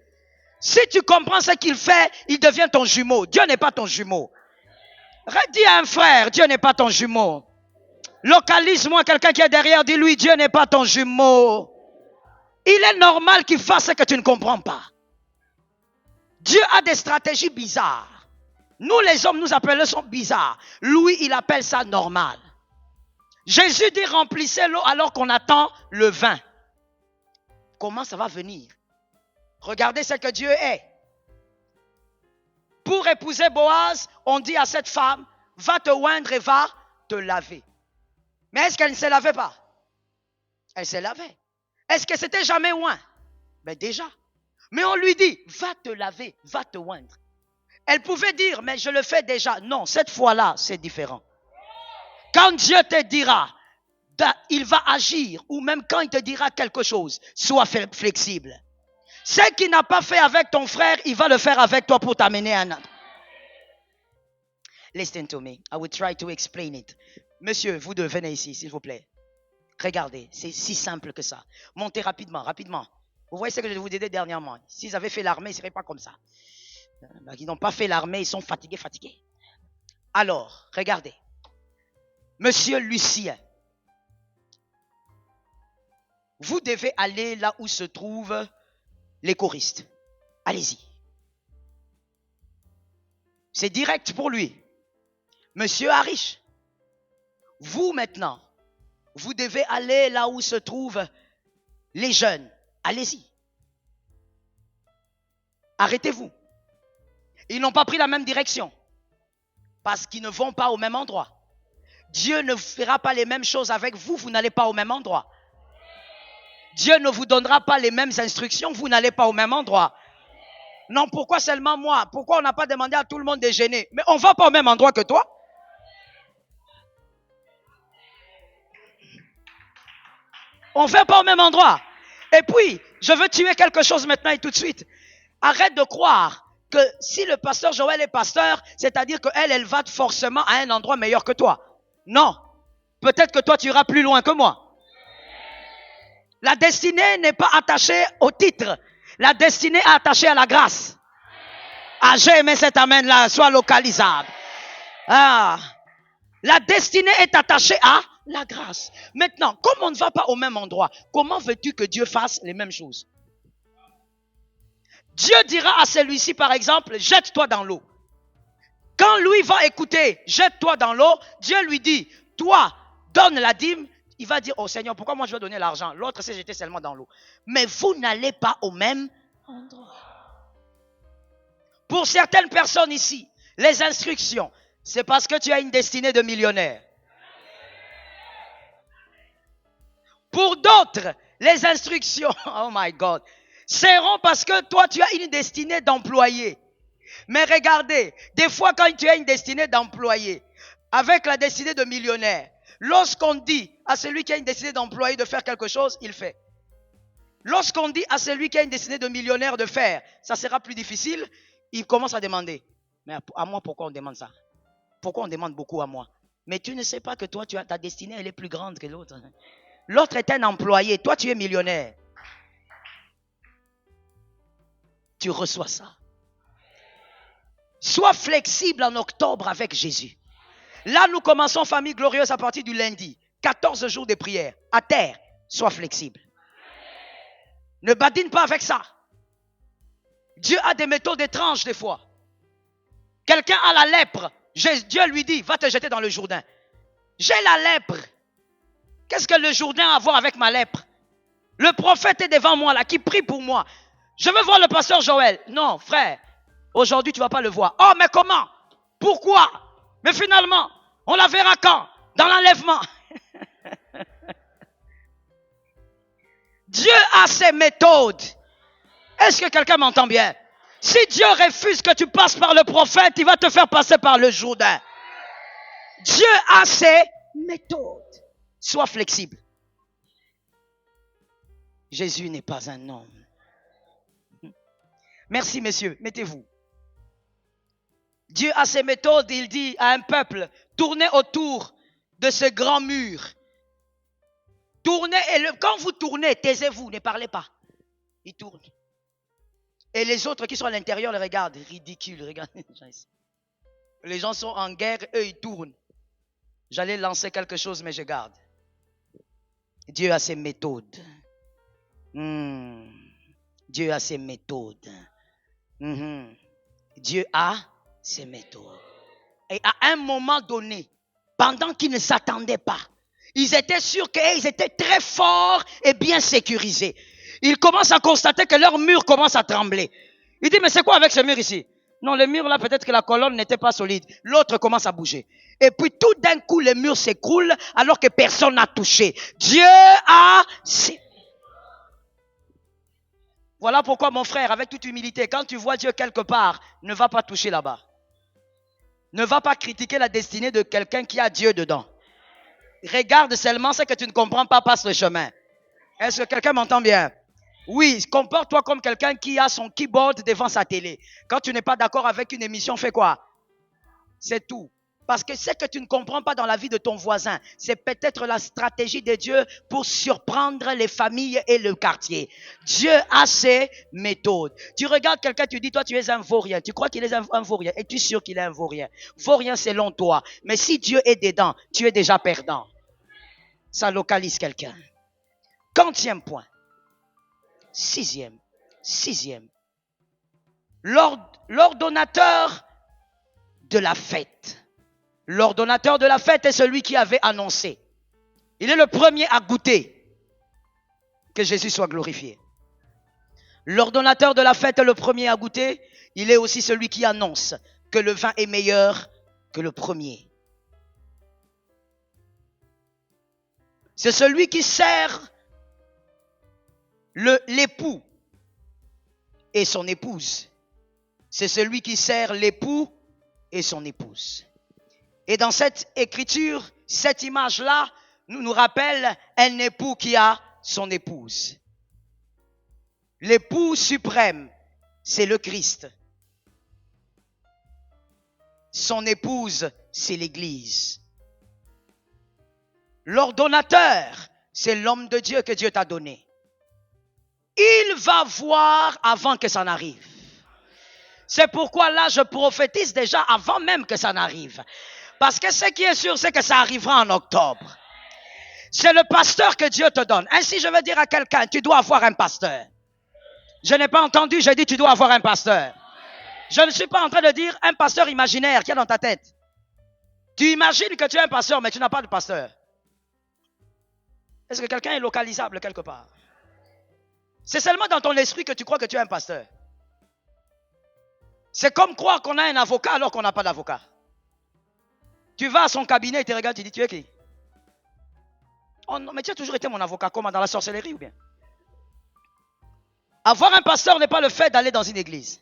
Si tu comprends ce qu'il fait, il devient ton jumeau. Dieu n'est pas ton jumeau. Dis à un frère, Dieu n'est pas ton jumeau. Localise-moi quelqu'un qui est derrière, dis-lui, Dieu n'est pas ton jumeau. Il est normal qu'il fasse ce que tu ne comprends pas. Dieu a des stratégies bizarres. Nous, les hommes, nous appelons ça bizarre. Lui, il appelle ça normal. Jésus dit remplissez l'eau alors qu'on attend le vin. Comment ça va venir? Regardez ce que Dieu est. Pour épouser Boaz, on dit à cette femme, va te oindre et va te laver. Mais est-ce qu'elle ne se lavait pas? Elle se lavait. Est-ce que c'était jamais oint? Ben déjà. Mais on lui dit, va te laver, va te oindre. Elle pouvait dire, mais je le fais déjà. Non, cette fois-là, c'est différent. Quand Dieu te dira, il va agir, ou même quand il te dira quelque chose, sois flexible. Ce qu'il n'a pas fait avec ton frère, il va le faire avec toi pour t'amener à un autre. Listen to me. I will try to explain it. Monsieur, vous deux, venez ici, s'il vous plaît. Regardez, c'est si simple que ça. Montez rapidement, rapidement. Vous voyez ce que je vous ai dit dernièrement. S'ils avaient fait l'armée, ils ne seraient pas comme ça. Ils n'ont pas fait l'armée, ils sont fatigués. Alors, regardez. Monsieur Lucien, vous devez aller là où se trouvent les choristes. Allez-y. C'est direct pour lui. Monsieur Harish, vous maintenant, vous devez aller là où se trouvent les jeunes. Allez-y. Arrêtez-vous. Ils n'ont pas pris la même direction. Parce qu'ils ne vont pas au même endroit. Dieu ne fera pas les mêmes choses avec vous, vous n'allez pas au même endroit. Dieu ne vous donnera pas les mêmes instructions, vous n'allez pas au même endroit. Non, pourquoi seulement moi? Pourquoi on n'a pas demandé à tout le monde de gêner? Mais on ne va pas au même endroit que toi. On ne va pas au même endroit. Et puis, je veux tuer quelque chose maintenant et tout de suite. Arrête de croire que si le pasteur Joël est pasteur, c'est-à-dire qu'elle va forcément à un endroit meilleur que toi. Non. Peut-être que toi, tu iras plus loin que moi. La destinée n'est pas attachée au titre. La destinée est attachée à la grâce. Ah, j'ai aimé cet amen-là, soit localisable. Ah. La destinée est attachée à la grâce. Maintenant, comme on ne va pas au même endroit, comment veux-tu que Dieu fasse les mêmes choses? Dieu dira à celui-ci, par exemple, jette-toi dans l'eau. Quand lui va écouter, jette-toi dans l'eau, Dieu lui dit, toi, donne la dîme. Il va dire, oh Seigneur, pourquoi moi je veux donner l'argent? L'autre s'est jeté seulement dans l'eau. Mais vous n'allez pas au même endroit. Pour certaines personnes ici, les instructions, c'est parce que tu as une destinée de millionnaire. Pour d'autres, les instructions, oh my God, seront parce que toi, tu as une destinée d'employé. Mais regardez, des fois, quand tu as une destinée d'employé, avec la destinée de millionnaire, lorsqu'on dit à celui qui a une destinée d'employé de faire quelque chose, il fait. Lorsqu'on dit à celui qui a une destinée de millionnaire de faire, ça sera plus difficile, il commence à demander. Mais à moi, pourquoi on demande ça? Pourquoi on demande beaucoup à moi? Mais tu ne sais pas que toi, ta destinée, elle est plus grande que l'autre. L'autre est un employé, toi tu es millionnaire. Tu reçois ça. Sois flexible en octobre avec Jésus. Là, nous commençons Famille Glorieuse à partir du lundi. 14 jours de prière. À terre, sois flexible. Ne badine pas avec ça. Dieu a des méthodes étranges des fois. Quelqu'un a la lèpre. Dieu lui dit, va te jeter dans le Jourdain. J'ai la lèpre. Qu'est-ce que le Jourdain a à voir avec ma lèpre? Le prophète est devant moi là, qui prie pour moi. Je veux voir le pasteur Joël. Non, frère. Aujourd'hui, tu ne vas pas le voir. Oh, mais comment? Pourquoi? Mais finalement, on la verra quand? Dans l'enlèvement. Dieu a ses méthodes. Est-ce que quelqu'un m'entend bien? Si Dieu refuse que tu passes par le prophète, il va te faire passer par le Jourdain. Dieu a ses méthodes. Sois flexible. Jésus n'est pas un homme. Merci, messieurs. Mettez-vous. Dieu a ses méthodes. Il dit à un peuple, tournez autour de ce grand mur. Tournez. Et quand vous tournez, taisez-vous, ne parlez pas. Il tourne. Et les autres qui sont à l'intérieur le regardent. Ridicule, regardez. Les gens sont en guerre, eux ils tournent. J'allais lancer quelque chose, mais je garde. Dieu a ses méthodes. Dieu a ses méthodes. Dieu a ses méthodes. Et à un moment donné, pendant qu'ils ne s'attendaient pas, ils étaient sûrs qu'ils étaient très forts et bien sécurisés. Ils commencent à constater que leur mur commence à trembler. Il dit, mais c'est quoi avec ce mur ici? Non, le mur là, peut-être que la colonne n'était pas solide. L'autre commence à bouger. Et puis tout d'un coup, le mur s'écroule alors que personne n'a touché. Dieu a... Voilà pourquoi, mon frère, avec toute humilité, quand tu vois Dieu quelque part, ne va pas toucher là-bas. Ne va pas critiquer la destinée de quelqu'un qui a Dieu dedans. Regarde seulement ce que tu ne comprends pas, passe le chemin. Est-ce que quelqu'un m'entend bien? Oui, comporte-toi comme quelqu'un qui a son keyboard devant sa télé. Quand tu n'es pas d'accord avec une émission, fais quoi? C'est tout. Parce que ce que tu ne comprends pas dans la vie de ton voisin, c'est peut-être la stratégie de Dieu pour surprendre les familles et le quartier. Dieu a ses méthodes. Tu regardes quelqu'un, tu dis, toi tu es un vaurien. Tu crois qu'il est un vaurien. Et tu es sûr qu'il est un vaurien. Vaurien selon toi. Mais si Dieu est dedans, tu es déjà perdant. Ça localise quelqu'un. 40e point. Sixième. L'ordonnateur de la fête. L'ordonnateur de la fête est celui qui avait annoncé. Il est le premier à goûter. Que Jésus soit glorifié. L'ordonnateur de la fête est le premier à goûter. Il est aussi celui qui annonce que le vin est meilleur que le premier. C'est celui qui sert l'époux et son épouse. C'est celui qui sert l'époux et son épouse. Et dans cette écriture, cette image-là nous rappelle un époux qui a son épouse. L'époux suprême, c'est le Christ. Son épouse, c'est l'Église. L'ordonnateur, c'est l'homme de Dieu que Dieu t'a donné. Il va voir avant que ça n'arrive. C'est pourquoi là, je prophétise déjà avant même que ça n'arrive. Parce que ce qui est sûr, c'est que ça arrivera en octobre. C'est le pasteur que Dieu te donne. Ainsi, je veux dire à quelqu'un, tu dois avoir un pasteur. Je n'ai pas entendu, j'ai dit tu dois avoir un pasteur. Je ne suis pas en train de dire un pasteur imaginaire qui est dans ta tête. Tu imagines que tu es un pasteur, mais tu n'as pas de pasteur. Est-ce que quelqu'un est localisable quelque part? C'est seulement dans ton esprit que tu crois que tu es un pasteur. C'est comme croire qu'on a un avocat alors qu'on n'a pas d'avocat. Tu vas à son cabinet et tu regardes, tu dis, tu es qui? Oh non, mais tu as toujours été mon avocat, comment? Dans la sorcellerie ou bien? Avoir un pasteur n'est pas le fait d'aller dans une église.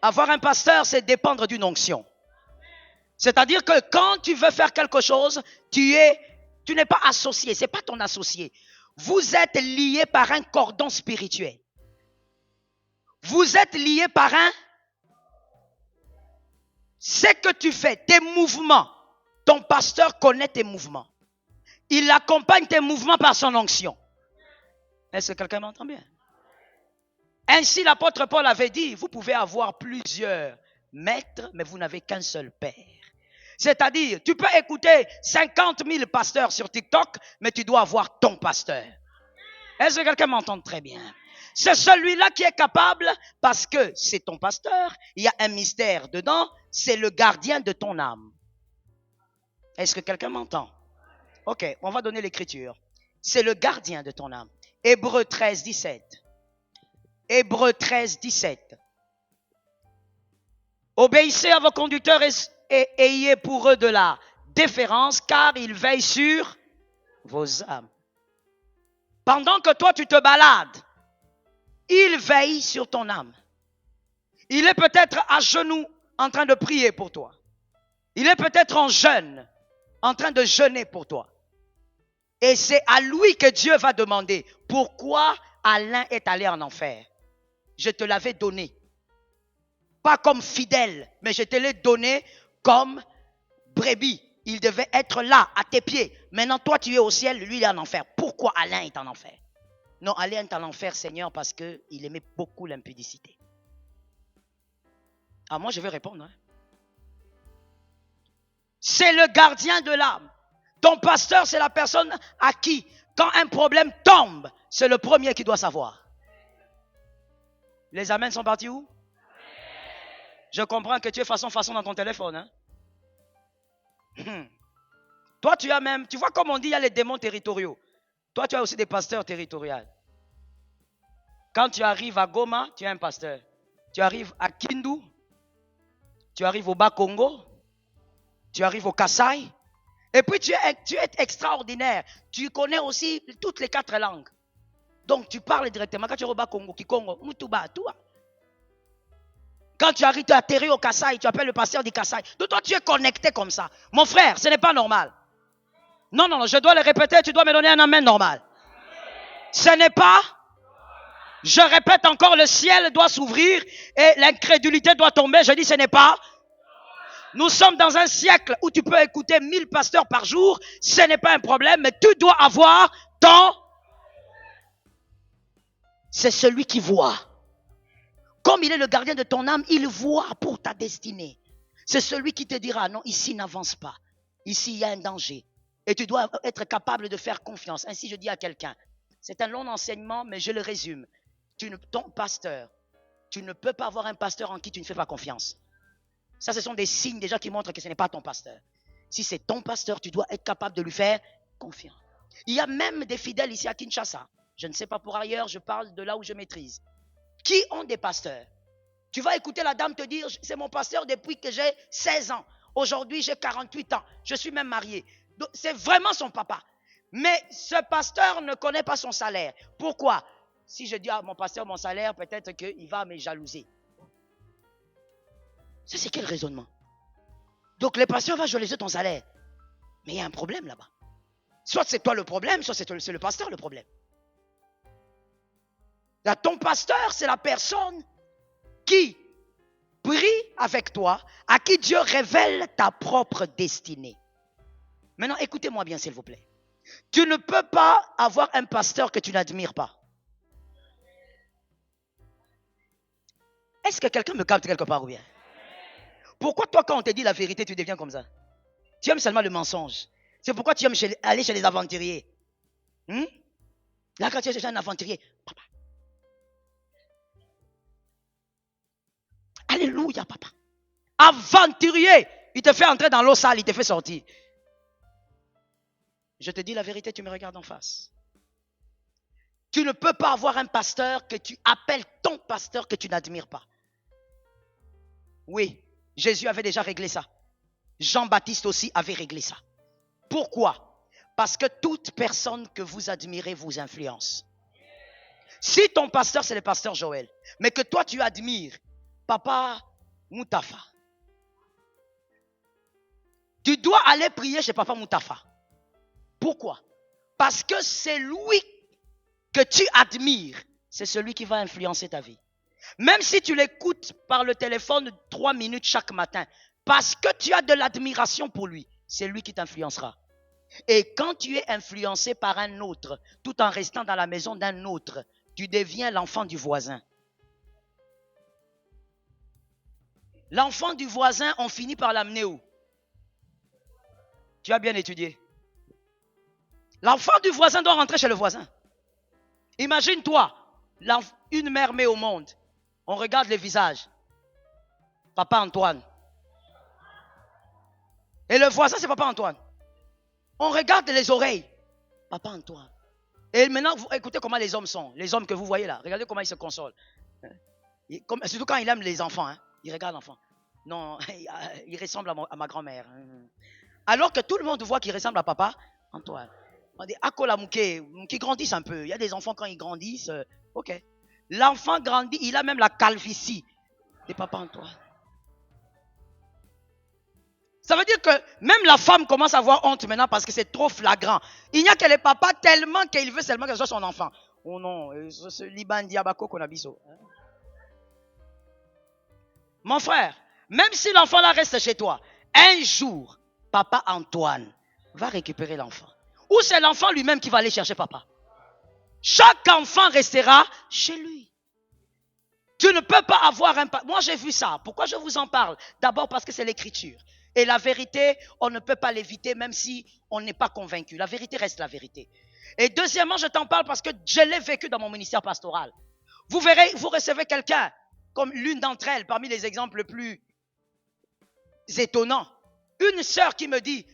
Avoir un pasteur, c'est dépendre d'une onction. C'est-à-dire que quand tu veux faire quelque chose, tu n'es pas associé, ce n'est pas ton associé. Vous êtes liés par un cordon spirituel. Vous êtes liés par un... Ce que tu fais, tes mouvements, ton pasteur connaît tes mouvements. Il accompagne tes mouvements par son onction. Est-ce que quelqu'un m'entend bien? Ainsi, l'apôtre Paul avait dit, vous pouvez avoir plusieurs maîtres, mais vous n'avez qu'un seul père. C'est-à-dire, tu peux écouter 50 000 pasteurs sur TikTok, mais tu dois avoir ton pasteur. Est-ce que quelqu'un m'entend très bien? C'est celui-là qui est capable, parce que c'est ton pasteur, il y a un mystère dedans, c'est le gardien de ton âme. Est-ce que quelqu'un m'entend? Ok, on va donner l'écriture. C'est le gardien de ton âme. Hébreux 13, 17. Hébreux 13, 17. Obéissez à vos conducteurs et ayez pour eux de la déférence, car ils veillent sur vos âmes. Pendant que toi tu te balades, il veille sur ton âme. Il est peut-être à genoux en train de prier pour toi. Il est peut-être en jeûne, en train de jeûner pour toi. Et c'est à lui que Dieu va demander pourquoi Alain est allé en enfer. Je te l'avais donné. Pas comme fidèle, mais je te l'ai donné comme brebis. Il devait être là, à tes pieds. Maintenant, toi, tu es au ciel, lui, il est en enfer. Pourquoi Alain est en enfer? Non, Alain est en enfer, Seigneur, parce qu'il aimait beaucoup l'impudicité. Ah, moi, je vais répondre. Hein. C'est le gardien de l'âme. Ton pasteur, c'est la personne à qui, quand un problème tombe, c'est le premier qui doit savoir. Les amens sont partis où? Je comprends que tu es façon dans ton téléphone. Hein? Toi, tu as même, tu vois comme on dit, il y a les démons territoriaux. Toi, tu as aussi des pasteurs territoriaux. Quand tu arrives à Goma, tu as un pasteur. Tu arrives à Kindu, tu arrives au Bas-Congo, tu arrives au Kasaï. Et puis, tu es extraordinaire. Tu connais aussi toutes les 4 langues. Donc, tu parles directement. Quand tu es au Bas-Congo, Kikongo, Mutuba, tout. Quand tu arrives, tu atterris au Kasaï, tu appelles le pasteur du Kasaï. Donc, toi, tu es connecté comme ça. Mon frère, ce n'est pas normal. Non, je dois le répéter, tu dois me donner un amen normal. Ce n'est pas... Je répète encore, le ciel doit s'ouvrir et l'incrédulité doit tomber. Je dis, ce n'est pas... Nous sommes dans un siècle où tu peux écouter 1000 pasteurs par jour. Ce n'est pas un problème, mais tu dois avoir ton... C'est celui qui voit. Comme il est le gardien de ton âme, il voit pour ta destinée. C'est celui qui te dira, non, ici n'avance pas. Ici, il y a un danger. Et tu dois être capable de faire confiance. Ainsi, je dis à quelqu'un, c'est un long enseignement, mais je le résume. Ton pasteur, tu ne peux pas avoir un pasteur en qui tu ne fais pas confiance. Ça, ce sont des signes déjà qui montrent que ce n'est pas ton pasteur. Si c'est ton pasteur, tu dois être capable de lui faire confiance. Il y a même des fidèles ici à Kinshasa. Je ne sais pas pour ailleurs, je parle de là où je maîtrise. Qui ont des pasteurs? Tu vas écouter la dame te dire, c'est mon pasteur depuis que j'ai 16 ans. Aujourd'hui, j'ai 48 ans. Je suis même marié. Donc, c'est vraiment son papa. Mais ce pasteur ne connaît pas son salaire. Pourquoi? Si je dis à mon pasteur mon salaire, peut-être qu'il va me jalouser. Ça, c'est quel raisonnement? Donc, le pasteur va jalouser ton salaire. Mais il y a un problème là-bas. Soit c'est toi le problème, soit c'est le pasteur le problème. Ton pasteur, c'est la personne qui prie avec toi, à qui Dieu révèle ta propre destinée. Maintenant, écoutez-moi bien, s'il vous plaît. Tu ne peux pas avoir un pasteur que tu n'admires pas. Est-ce que quelqu'un me capte quelque part ou bien? Pourquoi toi, quand on te dit la vérité, tu deviens comme ça? Tu aimes seulement le mensonge. C'est pourquoi tu aimes aller chez les aventuriers. Là, quand tu es chez un aventurier, papa. Alléluia, papa. Aventurier, il te fait entrer dans l'eau sale, il te fait sortir. Je te dis la vérité, tu me regardes en face. Tu ne peux pas avoir un pasteur que tu appelles ton pasteur que tu n'admires pas. Oui, Jésus avait déjà réglé ça. Jean-Baptiste aussi avait réglé ça. Pourquoi? Parce que toute personne que vous admirez vous influence. Si ton pasteur, c'est le pasteur Joël, mais que toi tu admires Papa Moutafa, tu dois aller prier chez Papa Moutafa. Pourquoi? Parce que c'est lui que tu admires, c'est celui qui va influencer ta vie. Même si tu l'écoutes par le téléphone 3 minutes chaque matin, parce que tu as de l'admiration pour lui, c'est lui qui t'influencera. Et quand tu es influencé par un autre, tout en restant dans la maison d'un autre, tu deviens l'enfant du voisin. L'enfant du voisin, on finit par l'amener où? Tu as bien étudié. L'enfant du voisin doit rentrer chez le voisin. Imagine-toi, une mère met au monde. On regarde les visages. Papa Antoine. Et le voisin, c'est Papa Antoine. On regarde les oreilles. Papa Antoine. Et maintenant, écoutez comment les hommes sont. Les hommes que vous voyez là. Regardez comment ils se consolent. Surtout quand il aime les enfants. Il regarde l'enfant. Non, il ressemble à ma grand-mère. Alors que tout le monde voit qu'il ressemble à Papa Antoine. On dit, qui grandissent un peu. Il y a des enfants quand ils grandissent. Ok. L'enfant grandit, il a même la calvitie de Papa Antoine. Ça veut dire que même la femme commence à avoir honte maintenant parce que c'est trop flagrant. Il n'y a que les papas tellement qu'il veut seulement que ce soit son enfant. Oh non, ce Liban Diabako qu'on a biso. Mon frère, même si l'enfant là reste chez toi, un jour, Papa Antoine va récupérer l'enfant. Ou c'est l'enfant lui-même qui va aller chercher papa. Chaque enfant restera chez lui. Tu ne peux pas avoir un... Moi, j'ai vu ça. Pourquoi je vous en parle? D'abord parce que c'est l'écriture. Et la vérité, on ne peut pas l'éviter même si on n'est pas convaincu. La vérité reste la vérité. Et deuxièmement, je t'en parle parce que je l'ai vécu dans mon ministère pastoral. Vous verrez, vous recevez quelqu'un comme l'une d'entre elles, parmi les exemples les plus étonnants. Une sœur qui me dit,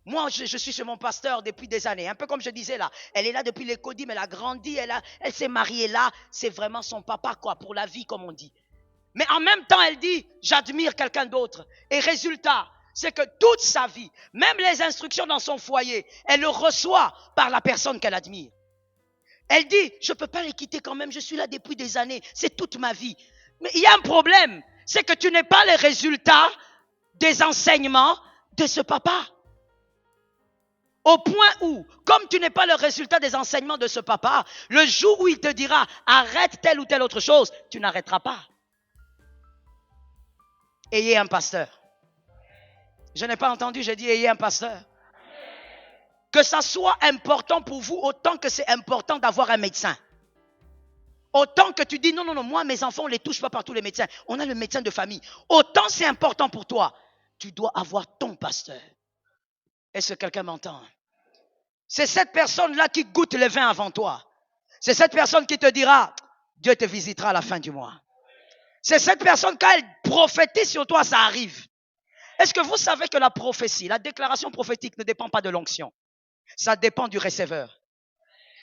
moi, je suis chez mon pasteur depuis des années. Un peu comme je disais là. Elle est là depuis les Codis, mais elle a grandi. Elle s'est mariée là. C'est vraiment son papa, quoi, pour la vie, comme on dit. Mais en même temps, elle dit, j'admire quelqu'un d'autre. Et résultat, c'est que toute sa vie, même les instructions dans son foyer, elle le reçoit par la personne qu'elle admire. Elle dit, je ne peux pas les quitter quand même. Je suis là depuis des années. C'est toute ma vie. Mais il y a un problème. C'est que tu n'es pas les résultats des enseignements de ce papa. Au point où, comme tu n'es pas le résultat des enseignements de ce papa, le jour où il te dira arrête telle ou telle autre chose, tu n'arrêteras pas. Ayez un pasteur. Je n'ai pas entendu, j'ai dit ayez un pasteur. Que ça soit important pour vous autant que c'est important d'avoir un médecin. Autant que tu dis non, moi mes enfants on ne les touche pas par tous les médecins. On a le médecin de famille. Autant c'est important pour toi. Tu dois avoir ton pasteur. Est-ce que quelqu'un m'entend? C'est cette personne-là qui goûte le vin avant toi. C'est cette personne qui te dira, Dieu te visitera à la fin du mois. C'est cette personne, quand elle prophétise sur toi, ça arrive. Est-ce que vous savez que la prophétie, la déclaration prophétique ne dépend pas de l'onction? Ça dépend du receveur.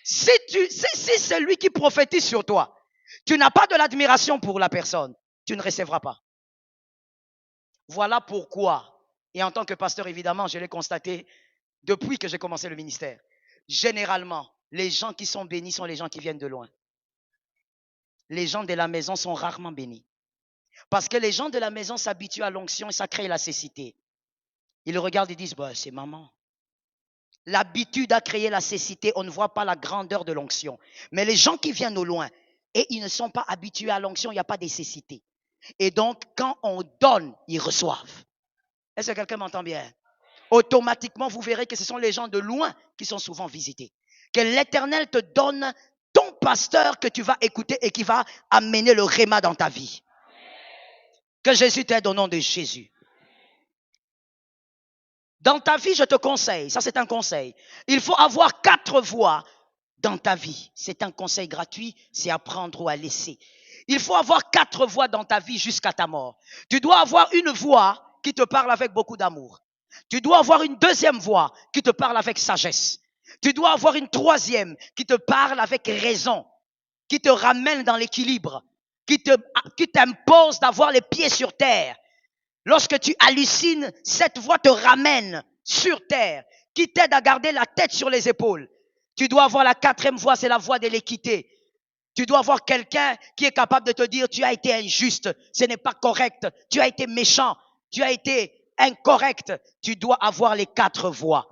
Si c'est lui qui prophétise sur toi, tu n'as pas de l'admiration pour la personne, tu ne recevras pas. Voilà pourquoi, et en tant que pasteur, évidemment, je l'ai constaté depuis que j'ai commencé le ministère. Généralement, les gens qui sont bénis sont les gens qui viennent de loin. Les gens de la maison sont rarement bénis. Parce que les gens de la maison s'habituent à l'onction et ça crée la cécité. Ils le regardent et disent, c'est maman. L'habitude a créé la cécité, on ne voit pas la grandeur de l'onction. Mais les gens qui viennent au loin, et ils ne sont pas habitués à l'onction, il n'y a pas de nécessité. Et donc, quand on donne, ils reçoivent. Est-ce que quelqu'un m'entend bien? Automatiquement, vous verrez que ce sont les gens de loin qui sont souvent visités. Que l'Éternel te donne ton pasteur que tu vas écouter et qui va amener le réma dans ta vie. Que Jésus t'aide au nom de Jésus. Dans ta vie, je te conseille, ça c'est un conseil, il faut avoir 4 voies dans ta vie. C'est un conseil gratuit, c'est à prendre ou à laisser. Il faut avoir 4 voies dans ta vie jusqu'à ta mort. Tu dois avoir une voix qui te parle avec beaucoup d'amour. Tu dois avoir une deuxième voix qui te parle avec sagesse. Tu dois avoir une troisième qui te parle avec raison, qui te ramène dans l'équilibre, qui t'impose d'avoir les pieds sur terre. Lorsque tu hallucines, cette voix te ramène sur terre, qui t'aide à garder la tête sur les épaules. Tu dois avoir la 4e voie, c'est la voie de l'équité. Tu dois avoir quelqu'un qui est capable de te dire, tu as été injuste, ce n'est pas correct, tu as été méchant, tu as été incorrect. Tu dois avoir les 4 voies.